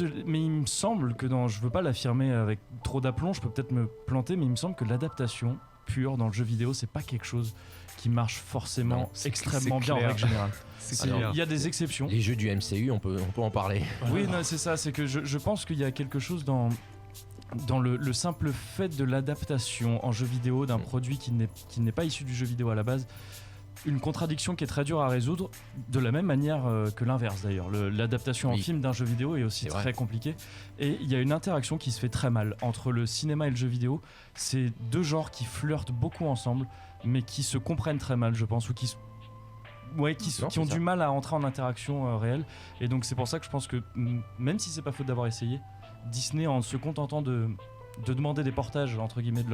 il me semble que je veux pas l'affirmer avec trop d'aplomb, je peux peut-être me planter, mais il me semble que l'adaptation pure dans le jeu vidéo, c'est pas quelque chose qui marche forcément Non, extrêmement c'est bien en clair. règle générale. clair. Il y a des exceptions. Les jeux du MCU, on peut en parler. Oui, non, c'est ça, c'est que je pense qu'il y a quelque chose dans le simple fait de l'adaptation en jeu vidéo d'un produit qui n'est pas issu du jeu vidéo à la base, une contradiction qui est très dure à résoudre, de la même manière que l'inverse d'ailleurs. L'adaptation en film d'un jeu vidéo est aussi très compliquée, et il y a une interaction qui se fait très mal entre le cinéma et le jeu vidéo. C'est deux genres qui flirtent beaucoup ensemble, mais qui se comprennent très mal, je pense, ou qui ont du mal à entrer en interaction réelle. Et donc c'est pour ça que je pense que même si c'est pas faute d'avoir essayé, Disney, en se contentant de demander des portages entre guillemets de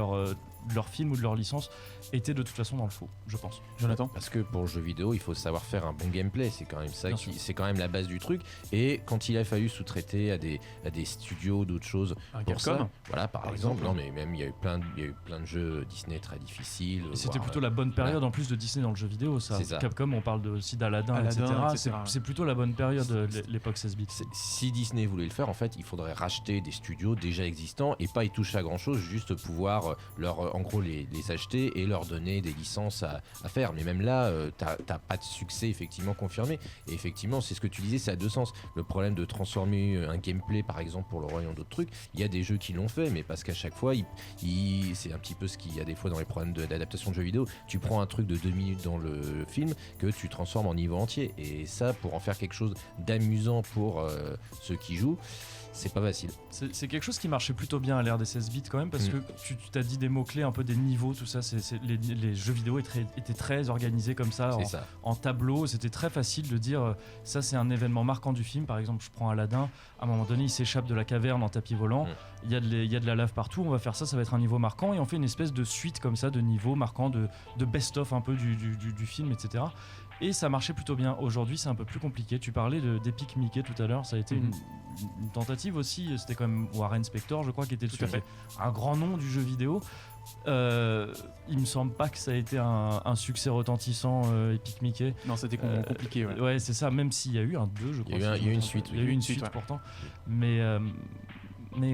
leur film ou de leur licence, était de toute façon dans le faux, je pense. Jonathan ? Parce que pour le jeu vidéo, il faut savoir faire un bon gameplay, c'est quand même ça, c'est quand même la base du truc. Et quand il a fallu sous-traiter à des studios d'autres choses, Un pour Capcom, ça, voilà, par exemple, non mais même il y a eu plein de jeux Disney très difficiles. Et c'était voire, plutôt la bonne période en plus de Disney dans le jeu vidéo, ça. C'est ça. Capcom, on parle aussi d'Aladin, etc. C'est plutôt la bonne période, l'époque 16 bits. Si Disney voulait le faire, en fait, il faudrait racheter des studios déjà existants et pas y toucher à grand chose, juste pouvoir en gros les acheter et leur donner des licences à faire. Mais même là, t'as pas de succès effectivement confirmé. Et effectivement, c'est ce que tu disais, ça a deux sens. Le problème de transformer un gameplay, par exemple, pour le royaume d'autres trucs, il y a des jeux qui l'ont fait, mais parce qu'à chaque fois, c'est un petit peu ce qu'il y a des fois dans les problèmes d'adaptation de jeux vidéo. Tu prends un truc de 2 minutes dans le film que tu transformes en niveau entier. Et ça, pour en faire quelque chose d'amusant pour ceux qui jouent, c'est pas facile. C'est quelque chose qui marchait plutôt bien à l'ère des 16 bits quand même, parce que tu t'as dit des mots-clés, un peu des niveaux, tout ça. Les jeux vidéo étaient très organisés comme ça, en tableau. C'était très facile de dire ça, c'est un événement marquant du film. Par exemple, je prends Aladin, à un moment donné, il s'échappe de la caverne en tapis volant, il y a de la lave partout, on va faire ça, ça va être un niveau marquant, et on fait une espèce de suite comme ça, de niveaux marquants, de best-of un peu du film, etc. Et ça marchait plutôt bien. Aujourd'hui, c'est un peu plus compliqué. Tu parlais d'Epic Mickey tout à l'heure. Ça a été une tentative aussi. C'était quand même Warren Spector, je crois, qui était dessus. Un grand nom du jeu vidéo. Il me semble pas que ça a été un succès retentissant, Epic Mickey. Non, c'était compliqué. Ouais, c'est ça. Même s'il y a eu un 2, je crois. Il y a eu une suite. Il y a eu une suite pourtant. Mais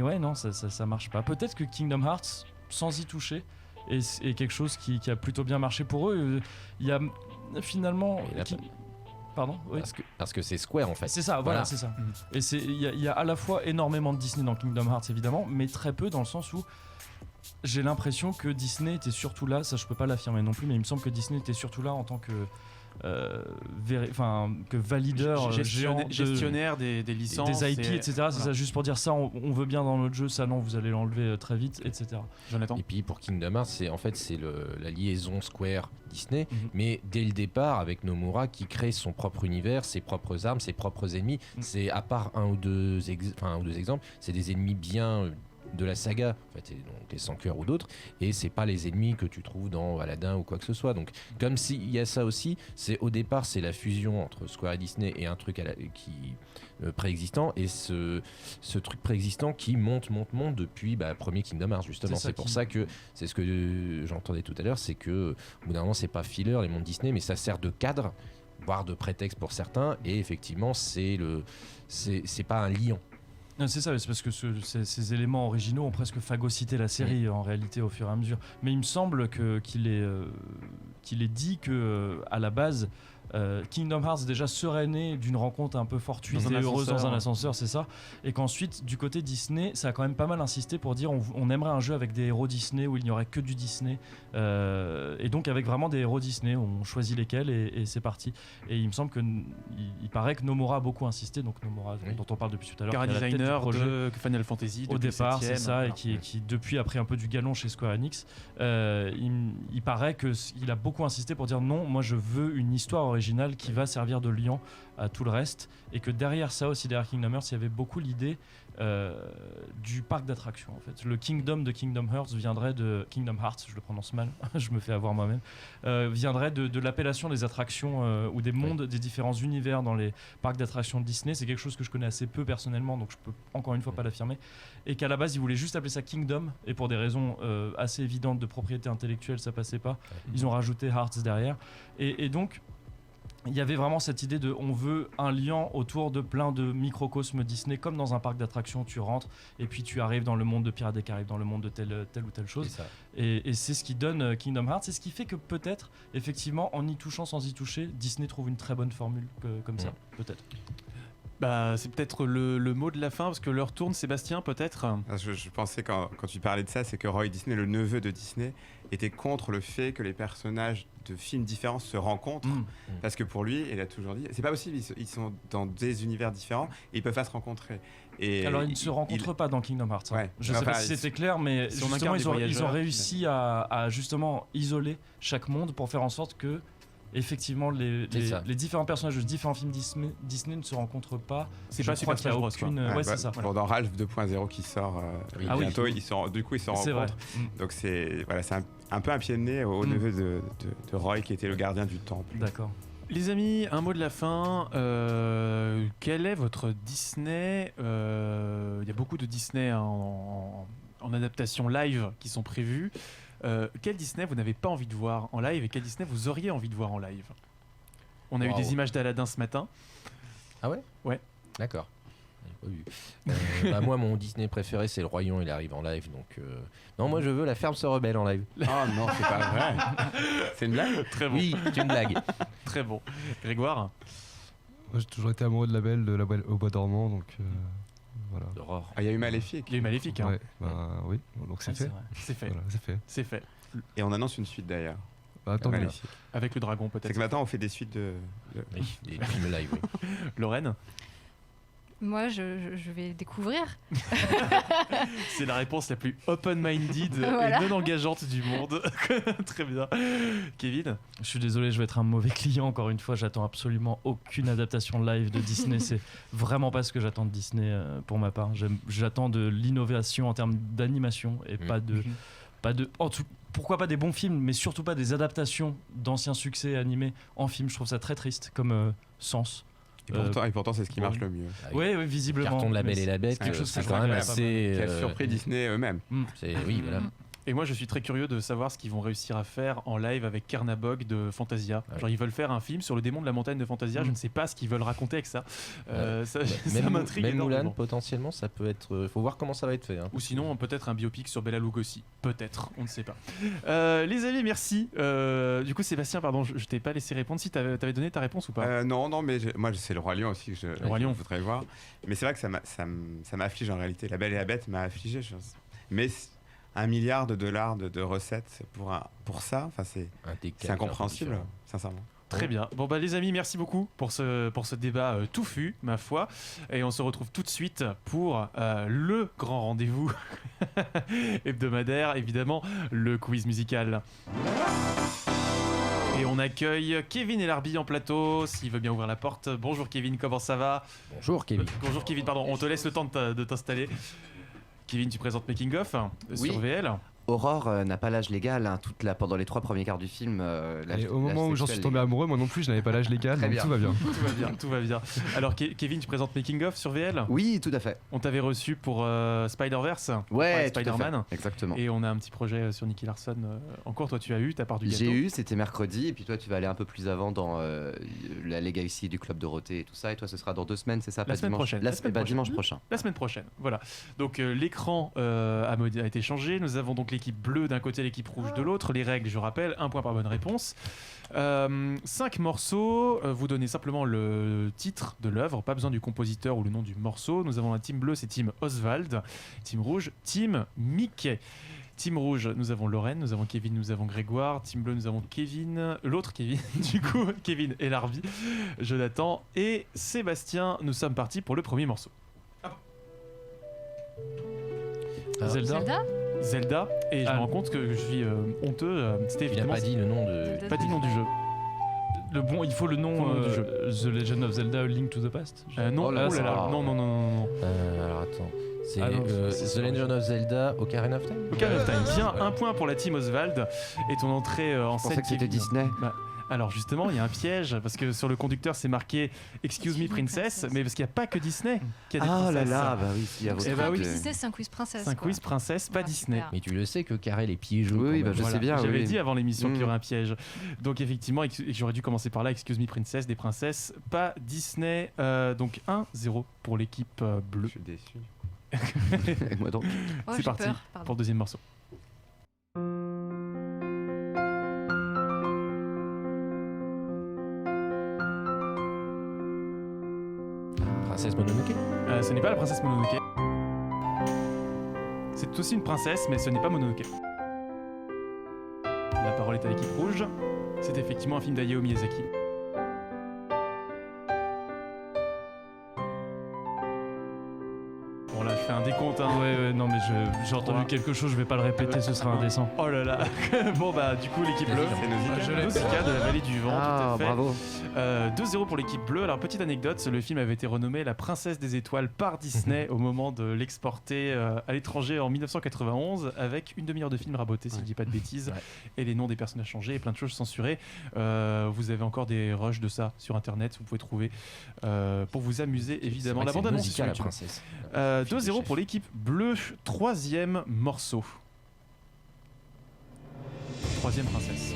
ouais, non, ça marche pas. Peut-être que Kingdom Hearts, sans y toucher, est quelque chose qui a plutôt bien marché pour eux. Il y a finalement... Pardon, oui. Parce que c'est Square en fait. C'est ça, voilà, c'est ça. Et il y a à la fois énormément de Disney dans Kingdom Hearts évidemment, mais très peu dans le sens où j'ai l'impression que Disney était surtout là, ça je peux pas l'affirmer non plus, mais il me semble que Disney était surtout là en tant que valideur, gestionnaire des licences, des IP, etc. Voilà. C'est ça, juste pour dire ça, on veut bien dans notre jeu, ça non, vous allez l'enlever très vite, etc. Jonathan. Et puis pour Kingdom Hearts, c'est la liaison Square Disney, mais dès le départ avec Nomura qui crée son propre univers, ses propres armes, ses propres ennemis. C'est à part un ou deux exemples, c'est des ennemis bien de la saga, en fait, donc les Sans-Cœur ou d'autres, et c'est pas les ennemis que tu trouves dans Aladdin ou quoi que ce soit. Donc, comme s'il y a ça aussi, c'est au départ, c'est la fusion entre Square et Disney et un truc préexistant, et ce truc préexistant qui monte depuis premier Kingdom Hearts, justement. C'est pour ça que c'est ce que j'entendais tout à l'heure, c'est que au bout d'un moment, c'est pas filler les mondes Disney, mais ça sert de cadre, voire de prétexte pour certains, et effectivement, c'est pas un liant. Non, c'est ça, c'est parce que ces éléments originaux ont presque phagocyté la série en réalité au fur et à mesure. Mais il me semble qu'il est dit que à la base, Kingdom Hearts déjà serait né d'une rencontre un peu fortuite et heureuse dans un ascenseur, c'est ça. Et qu'ensuite, du côté Disney, ça a quand même pas mal insisté pour dire on aimerait un jeu avec des héros Disney où il n'y aurait que du Disney. Et donc avec vraiment des héros Disney, on choisit lesquels et c'est parti. Et il me semble il paraît que Nomura a beaucoup insisté, donc Nomura dont on parle depuis tout à l'heure. Car designer de Final Fantasy au départ, c'est ça, et qui depuis a pris un peu du galon chez Square Enix. Il paraît qu'il a beaucoup insisté pour dire non, moi je veux une histoire originale original qui va servir de liant à tout le reste, et que derrière ça aussi, derrière Kingdom Hearts, il y avait beaucoup l'idée du parc d'attractions en fait. Le Kingdom de Kingdom Hearts viendrait de Kingdom Hearts, je le prononce mal, je me fais avoir moi-même, viendrait de l'appellation des attractions ou des mondes des différents univers dans les parcs d'attractions de Disney. C'est quelque chose que je connais assez peu personnellement, donc je peux encore une fois pas l'affirmer, et qu'à la base ils voulaient juste appeler ça Kingdom, et pour des raisons assez évidentes de propriété intellectuelle ça passait pas, ils ont rajouté Hearts derrière, et donc il y avait vraiment cette idée de on veut un lien autour de plein de microcosmes Disney, comme dans un parc d'attractions, tu rentres et puis tu arrives dans le monde de Pirates des Caraïbes, dans le monde de telle ou telle chose. Et c'est ce qui donne Kingdom Hearts, c'est ce qui fait que peut-être, effectivement, en y touchant sans y toucher, Disney trouve une très bonne formule comme ça, peut-être. Bah, c'est peut-être le mot de la fin, parce que l'heure tourne, Sébastien, peut-être. Je pensais quand tu parlais de ça, c'est que Roy Disney, le neveu de Disney, était contre le fait que les personnages de films différents se rencontrent, parce que pour lui, il a toujours dit, c'est pas possible, ils sont dans des univers différents et ils peuvent pas se rencontrer. Et alors ils ne se rencontrent pas dans Kingdom Hearts. Ouais. Je sais pas si c'était clair, mais si justement ils ont réussi à justement isoler chaque monde pour faire en sorte que effectivement les différents personnages de différents films Disney ne se rencontrent pas. C'est pas Super Smash Bros. C'est ça. Bon, dans Ralph 2.0 qui sort bientôt, ils se rencontrent. Donc c'est un peu un pied de nez au neveu de Roy qui était le gardien du temple. D'accord. Les amis, un mot de la fin. Quel est votre Disney Il y a beaucoup de Disney en adaptation live qui sont prévus. Quel Disney vous n'avez pas envie de voir en live et quel Disney vous auriez envie de voir en live? On a eu des images d'Aladin ce matin. Ah ouais? Ouais. D'accord. Moi, mon Disney préféré, c'est le Roi Lion, il arrive en live, donc non, moi je veux la ferme se rebelle en live. Oh non, c'est pas vrai. C'est une blague? Très bon. Oui, c'est une blague. Très bon. Grégoire? Moi, j'ai toujours été amoureux de la Belle, de la Belle au Bois dormant, donc voilà. D'Aurore. Il y a eu Maléfique. Il y a eu Maléfique. Hein. Ouais, oui, donc c'est fait. C'est fait. Voilà, c'est fait. Et on annonce une suite d'ailleurs. Attends, Maléfique. Avec le dragon peut-être. C'est que maintenant on fait des suites de... Oui, des films live, oui. Lorraine? Moi, je vais découvrir. C'est la réponse la plus open-minded Voilà. et non engageante du monde. Très bien. Kevin? Je suis désolé, je vais être un mauvais client encore une fois. J'attends absolument aucune adaptation live de Disney. C'est vraiment pas ce que j'attends de Disney pour ma part. J'attends de l'innovation en termes d'animation et pas de pourquoi pas des bons films, mais surtout pas des adaptations d'anciens succès animés en film. Je trouve ça très triste comme sens. Et pourtant, c'est ce qui marche le mieux. Oui, visiblement. Carton de La Belle et la Bête, quelque chose c'est que quand même je assez... Qui a surpris Disney eux-mêmes. Oui, voilà. Et moi, je suis très curieux de savoir ce qu'ils vont réussir à faire en live avec Kernabog de Fantasia. Ouais. Genre, ils veulent faire un film sur le démon de la montagne de Fantasia. Je ne sais pas ce qu'ils veulent raconter avec ça. Ça m'intrigue Même énormément. Mulan, potentiellement, ça peut être... faut voir comment ça va être fait. Hein. Ou sinon, peut-être un biopic sur Bela Lugosi. Peut-être, on ne sait pas. Les amis, merci. Du coup, Sébastien, pardon, je t'ai pas laissé répondre. Si t'avais donné ta réponse ou pas? Non, mais moi, c'est le Roi Lion aussi que je voudrais voir. Mais c'est vrai que ça m'afflige en réalité. La Belle et la Bête m'a affligé. Mais... $1 milliard de recettes pour ça, enfin c'est incompréhensible, sincèrement. Très bien. Bon bah les amis, merci beaucoup pour ce débat touffu, ma foi. Et on se retrouve tout de suite pour le grand rendez-vous hebdomadaire, évidemment, le quiz musical. Et on accueille Kevin Elarbi en plateau, s'il veut bien ouvrir la porte. Bonjour Kevin, comment ça va? Bonjour Kevin. Bonjour Kevin, pardon, on te laisse le temps de t'installer. Kevin, tu présentes Making of sur VL. Aurore n'a pas l'âge légal pendant les 3 premiers quarts du film. Au moment où j'en suis tombé amoureux, moi non plus, je n'avais pas l'âge légal, donc tout va bien. Tout va bien. Alors Kevin, tu présentes Making of sur VL? Oui, tout à fait. On t'avait reçu pour Spider-Verse, ouais, Spider-Man. Exactement. Et on a un petit projet sur Nicky Larson en cours. Toi, tu as eu ta part du gâteau. J'ai eu, c'était mercredi, et puis toi, tu vas aller un peu plus avant dans la Legacy du Club Dorothée et tout ça. Et toi, ce sera dans 2 semaines, c'est ça? La semaine prochaine. Dimanche prochain. La semaine prochaine, voilà. Donc l'écran a été changé. Nous avons donc l'équipe bleue d'un côté, l'équipe rouge de l'autre. Les règles, je rappelle, 1 point par bonne réponse. 5 morceaux, vous donnez simplement le titre de l'œuvre, pas besoin du compositeur ou le nom du morceau. Nous avons la team bleue, c'est team Oswald. Team rouge, team Mickey. Team rouge, nous avons Lorraine, nous avons Kevin, nous avons Grégoire. Team bleu, nous avons Kevin, l'autre Kevin, du coup, Kevin et Larbi, Jonathan et Sébastien. Nous sommes partis pour le premier morceau. Zelda, et je me rends compte que je suis honteux. C'était Il n'a pas dit le nom de... Pas dit le nom du jeu. il faut le nom du jeu. The Legend of Zelda: A Link to the Past. Non, Oh là oh là là, là. non. Alors attends, c'est Ah non, The Legend of Zelda Ocarina of Time. Ocarina of Time. Bien, un point pour la team Oswald et ton entrée en Je scène. pensais que c'était Kevin. Disney. Bah, alors justement, il y a un piège parce que sur le conducteur c'est marqué Excuse me Princess, mais parce qu'il n'y a pas que Disney qui a des Ah là princesses. là, bah oui, s'il y a Donc, votre Eh c'est bah pas un oui. quiz Disney, c'est un quiz princesse. C'est un quoi. quiz princesse, pas Ah, Disney. super. Mais tu le sais que Karel est piégeux. Oui, quand bah, même. je sais bien. J'avais oui. dit avant l'émission qu'il y Mm. aurait un piège. Donc effectivement, et que j'aurais dû commencer par là. Excuse me Princess, des princesses, pas Disney. Donc 1-0 pour l'équipe Je bleue. suis déçu. Et moi donc. Oh, C'est j'ai parti peur, pardon. pour le deuxième morceau. Princesse Mononoke. Ce n'est pas la princesse Mononoke. C'est aussi une princesse, mais ce n'est pas Mononoke. La parole est à l'équipe rouge. C'est effectivement un film d'Hayao Miyazaki. Bon là, je fais un décompte. Hein. Ouais, non, mais j'ai entendu Trois. quelque chose, je vais pas le répéter, ce sera indécent. Oh là là. Bon bah du coup l'équipe bleue, C'est Nausicaa. Nausicaa de la vallée du vent, tout Ah, à fait. bravo. 2-0 pour l'équipe bleue. Alors petite anecdote, le film avait été renommé La Princesse des Étoiles par Disney au moment de l'exporter à l'étranger en 1991 avec une demi-heure de film raboté si je dis pas de bêtises Ouais. et les noms des personnages changés et plein de choses censurées. Vous avez encore des rushs de ça sur internet, vous pouvez trouver pour vous amuser évidemment. La bande annonce est sur la YouTube. princesse. 2-0 pour l'équipe bleue, troisième morceau. Troisième princesse.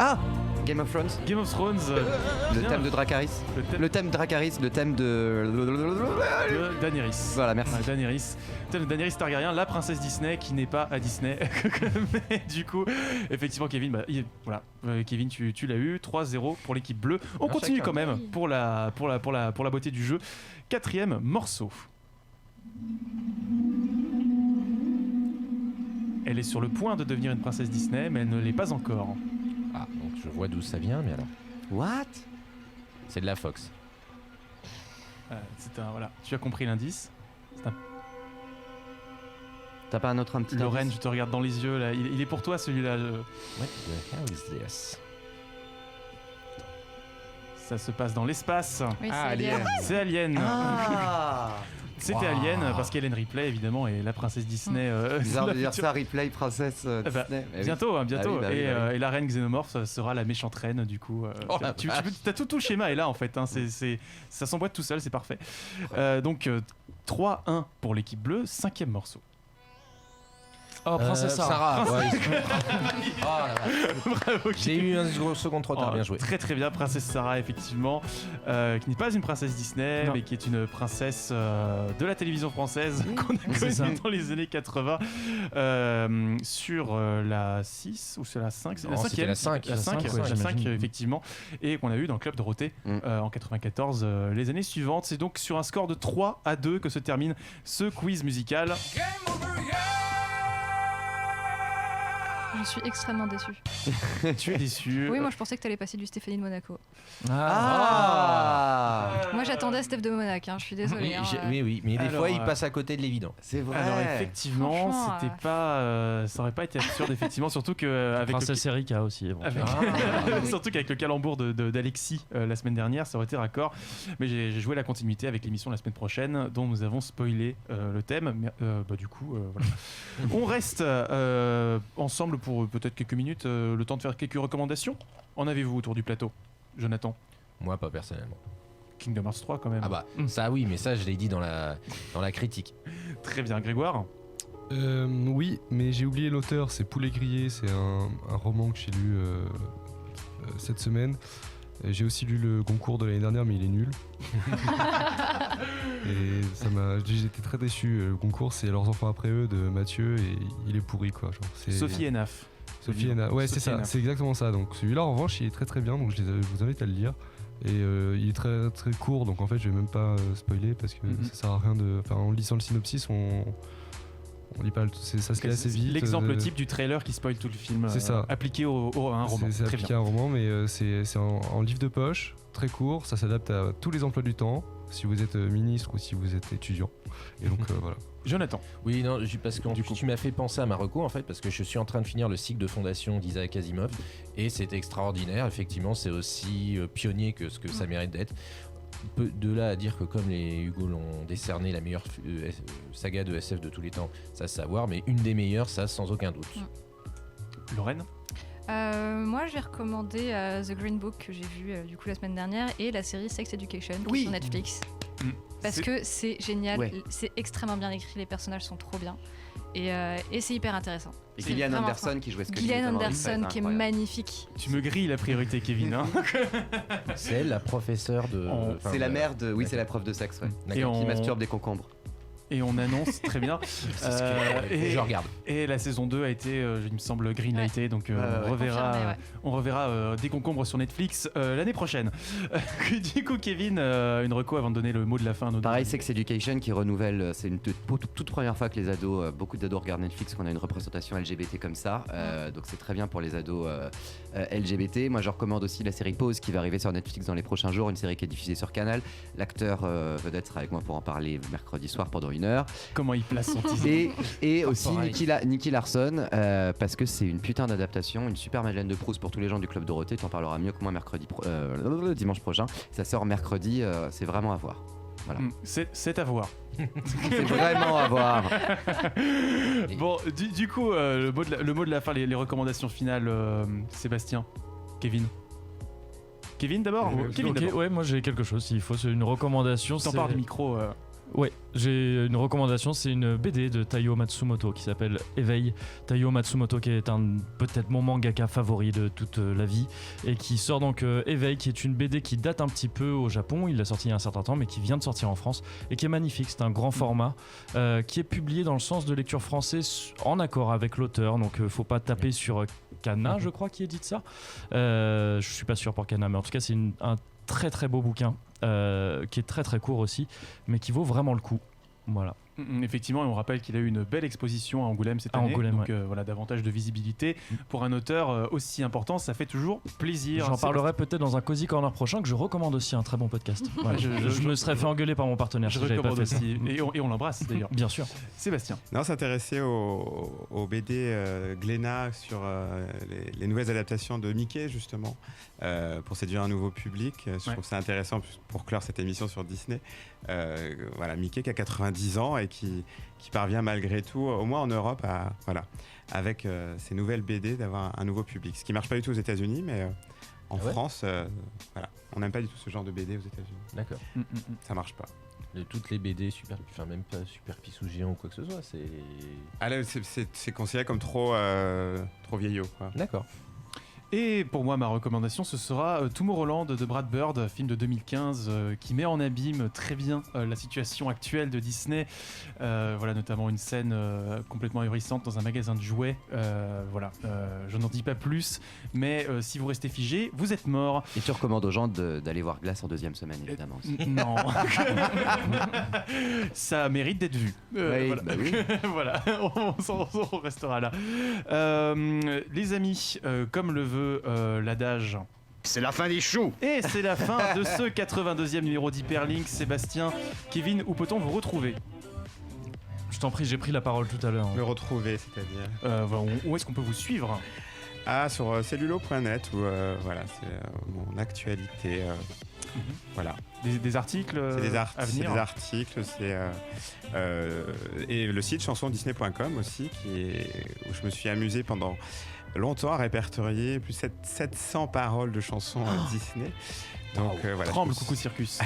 Ah, Game of Thrones. Game of Thrones, Le bien, thème de Dracarys. le thème Le thème Dracarys, le thème de. de Daenerys. Voilà, merci. Ouais, Daenerys. Thème de Daenerys Targaryen, la princesse Disney qui n'est pas à Disney. Mais du coup, effectivement, Kevin, voilà. Kevin, tu l'as eu. 3-0 pour l'équipe bleue. On Un continue chacun. quand même Oui. pour la beauté du jeu. Quatrième morceau. Elle est sur le point de devenir une princesse Disney, mais elle ne l'est pas encore. Ah, donc je vois d'où ça vient, mais alors. What? C'est de la Fox. Voilà. Tu as compris l'indice. T'as pas un petit Lorraine, indice je te regarde dans les yeux là. Il est pour toi celui-là. What the hell is this? Ça se passe dans l'espace. Oui, c'est Ah, Alien. Alien. C'est Alien. Ah. C'était Wow. Alien parce qu'Hélène Ripley évidemment est la princesse Disney. Bizarre de la dire future- ça, replay, princesse bah, Disney. Eh oui. Bientôt, hein, bientôt. Ah oui, bah oui, et, bah oui. et la reine Xénomorphe sera la méchante reine du coup. Oh la T'as tout le schéma est là en fait. Hein, ça s'emboîte tout seul, c'est parfait. Donc 3-1 pour l'équipe bleue, cinquième morceau. Oh, Princesse Sarah. Ouais, oh, la vache. Bravo. J'ai eu un second trop tard, Oh, bien joué. Très très bien, princesse Sarah effectivement, qui n'est pas une princesse Disney, Non. mais qui est une princesse de la télévision française qu'on a C'est ça. connue dans les années 80 sur la 6 ou sur la 5, c'est la Non, c'était 5e, la 5, la 5, ouais, la 5 j'imagine. effectivement, et qu'on a eu dans le club Dorothée en 94 les années suivantes. C'est donc sur un score de 3-2 que se termine ce quiz musical. Je suis extrêmement déçue. Tu es déçu. Oui, moi je pensais que t'allais passer du Stéphanie de Monaco. Ah. Moi j'attendais Steph de Monaco, hein, je suis désolée. hein, Oui, mais des Alors, fois il passe à côté de l'évident. C'est vrai. Alors effectivement, Franchement, c'était pas, ça aurait pas été absurde effectivement, surtout que avec le Princesse Erika aussi. éventuellement. Surtout qu'avec le calembour d'Alexis la semaine dernière, ça aurait été raccord. Mais j'ai joué la continuité avec l'émission la semaine prochaine, dont nous avons spoilé le thème. Mais, du coup, voilà. On reste ensemble pour peut-être quelques minutes, le temps de faire quelques recommandations. En avez-vous autour du plateau, Jonathan? Moi, pas personnellement. Kingdom Hearts 3 quand même. Ah bah, ça oui, mais ça je l'ai dit dans la critique. Très bien, Grégoire. Oui, mais j'ai oublié l'auteur, c'est Poulet grillé, c'est un roman que j'ai lu cette semaine. J'ai aussi lu le Goncourt de l'année dernière, mais il est nul. Et j'étais très déçu. Le Goncourt, c'est Leurs enfants après eux de Mathieu, et il est pourri quoi. Genre, Sophie Enaf. Sophie Enaf. Ouais, c'est Sophie ça, Enaf. c'est exactement ça. Donc celui-là, en revanche, il est très très bien, donc je vous invite à le lire. Et il est très très court, donc en fait, je vais même pas spoiler parce que ça sert à rien de. Enfin, en lisant le synopsis, On lit pas, ça se lit assez vite. L'exemple type du trailer qui spoil tout le film. C'est ça. Appliqué à un roman. C'est Très appliqué bien. à un roman, mais c'est en livre de poche, très court. Ça s'adapte à tous les emplois du temps, si vous êtes ministre ou si vous êtes étudiant. Et donc voilà. Jonathan. Oui, non, parce que tu m'as fait penser à ma reco en fait, parce que je suis en train de finir le cycle de fondation d'Isaac Asimov et c'est extraordinaire. Effectivement, c'est aussi pionnier que ce que ça mérite d'être. De là à dire que comme les Hugo l'ont décerné la meilleure saga de SF de tous les temps, ça se savoir, mais une des meilleures, ça sans aucun doute. Lorraine. Moi, j'ai recommandé The Green Book que j'ai vu du coup la semaine dernière et la série Sex Education qui est sur Netflix. Parce que c'est génial, c'est extrêmement bien écrit, les personnages sont trop bien et c'est hyper intéressant. Et Gillian Anderson qui jouait Scully. Gillian Anderson qui est magnifique. Tu me grilles la priorité, Kevin. Hein. C'est elle, la professeure de. C'est la mère de. Oui, c'est la prof de sexe, ouais. Qui masturbe des concombres. Et on annonce très bien. Je regarde. Et la saison 2 a été, il me semble, greenlightée, donc on reverra des concombres sur Netflix l'année prochaine. Du coup, Kevin, une reco avant de donner le mot de la fin. Pareil, Sex Education qui renouvelle, c'est une toute première fois que les ados, beaucoup d'ados regardent Netflix, qu'on a une représentation LGBT comme ça, donc c'est très bien pour les ados LGBT. Moi, je recommande aussi la série Pause qui va arriver sur Netflix dans les prochains jours, une série qui est diffusée sur Canal. L'acteur vedette sera avec moi pour en parler mercredi soir pendant 1 heure. Comment il place son teaser. Et aussi Nicky Larson, parce que c'est une putain d'adaptation, une super Madeleine de Proust pour tous les gens du Club Dorothée. T'en parleras mieux que moi dimanche prochain. Ça sort mercredi, c'est vraiment à voir. Voilà. C'est à voir. C'est vraiment à voir. Bon, du coup, le mot de la fin, les recommandations finales, Sébastien, Kevin d'abord. Kevin d'abord. Ouais, moi j'ai quelque chose. S'il faut, c'est une recommandation. T'en parles du micro. Ouais, j'ai une recommandation, c'est une BD de Taiyo Matsumoto qui s'appelle Éveil. Taiyo Matsumoto qui est peut-être mon mangaka favori de toute la vie et qui sort donc Éveil, qui est une BD qui date un petit peu au Japon, il l'a sorti il y a un certain temps mais qui vient de sortir en France et qui est magnifique, c'est un grand format qui est publié dans le sens de lecture français en accord avec l'auteur, donc faut pas taper sur Kana, je crois qui édite ça, je suis pas sûr pour Kana, mais en tout cas c'est un très très beau bouquin qui est très très court aussi mais qui vaut vraiment le coup. Voilà. Effectivement, et on rappelle qu'il a eu une belle exposition à Angoulême cette année, donc voilà, davantage de visibilité pour un auteur aussi important, ça fait toujours plaisir. J'en parlerai peut-être dans un Cozy Corner prochain que je recommande aussi, un très bon podcast. Voilà, je me serais fait engueuler par mon partenaire. Je recommande aussi, et on l'embrasse d'ailleurs. Bien sûr. Sébastien. Non, s'intéresser au BD Glénat sur les nouvelles adaptations de Mickey justement, pour séduire un nouveau public. Je trouve ça intéressant pour clore cette émission sur Disney. Voilà, Mickey qui a 90 ans et qui parvient malgré tout, au moins en Europe, avec ces nouvelles BD, d'avoir un nouveau public. Ce qui marche pas du tout aux États-Unis, mais en France, on n'aime pas du tout ce genre de BD aux États-Unis. D'accord. Ça marche pas. Toutes les BD même pas Super Pissou Géant ou quoi que ce soit, c'est considéré comme trop vieillot, quoi. D'accord. Et pour moi, ma recommandation, ce sera Tomorrowland de Brad Bird, film de 2015 qui met en abîme très bien la situation actuelle de Disney. Voilà, notamment une scène complètement ahurissante dans un magasin de jouets. Voilà, je n'en dis pas plus, mais si vous restez figé, vous êtes mort. Et tu recommandes aux gens d'aller voir Glace en 2e semaine, évidemment. Non. Ça mérite d'être vu. Oui, voilà. Bah oui. Voilà, on restera là. Les amis, comme le veut l'adage, c'est la fin des choux. Et c'est la fin de ce 82e numéro d'Hyperlink. Sébastien, Kevin, où peut-on vous retrouver ? Je t'en prie, j'ai pris la parole tout à l'heure. Le retrouver, c'est-à-dire où est-ce qu'on peut vous suivre ? Sur cellulo.net où voilà, c'est mon actualité. Voilà. Des articles c'est des à venir. C'est des articles, et le site chansondisney.com aussi, où je me suis amusé pendant longtemps à répertorier plus de 700 paroles de chansons Disney. Donc voilà. Tremble, coucou Circus.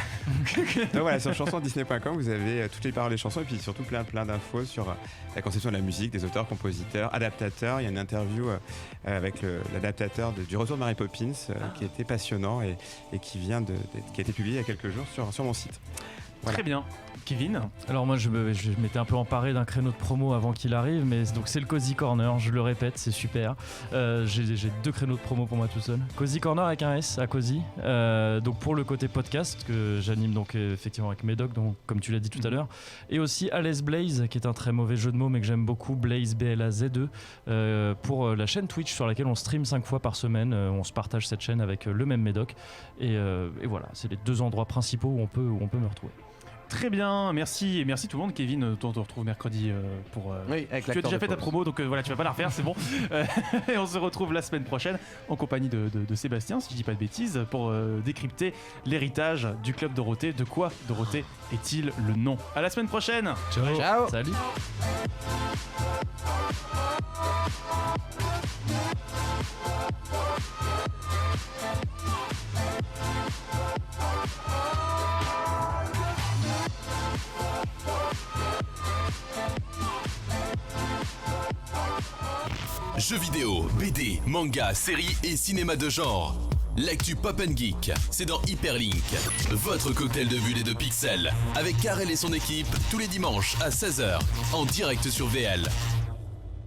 Donc voilà, sur chansondisney.com, vous avez toutes les paroles des chansons et puis surtout plein d'infos sur la conception de la musique, des auteurs, compositeurs, adaptateurs. Il y a une interview avec l'adaptateur du Retour de Mary Poppins qui était passionnant et qui a été publié il y a quelques jours sur mon site. Voilà. Très bien. Kevin. Alors moi je m'étais un peu emparé d'un créneau de promo avant qu'il arrive, mais donc c'est le Cozy Corner, je le répète, c'est super. J'ai 2 créneaux de promo pour moi tout seul. Cozy Corner avec un S à Cozy. Donc pour le côté podcast que j'anime donc effectivement avec Médoc, donc comme tu l'as dit tout à l'heure, et aussi Alice Blaze qui est un très mauvais jeu de mots mais que j'aime beaucoup, Blaze BLAZE, pour la chaîne Twitch sur laquelle on stream 5 fois par semaine. On se partage cette chaîne avec le même Médoc et voilà, c'est les 2 endroits principaux où on peut me retrouver. Très bien, merci et merci tout le monde. Kevin, on te retrouve mercredi pour. Oui, avec tu as déjà fait ta promo, donc voilà, tu vas pas la refaire, c'est bon. Et on se retrouve la semaine prochaine en compagnie de Sébastien, si je dis pas de bêtises, pour décrypter l'héritage du club Dorothée. De quoi Dorothée est-il le nom? À la semaine prochaine. Ciao. Salut. Jeux vidéo, BD, manga, séries et cinéma de genre. L'actu Pop & Geek, c'est dans Hyperlink, votre cocktail de bulles et de pixels, avec Karel et son équipe, tous les dimanches à 16h, en direct sur VL.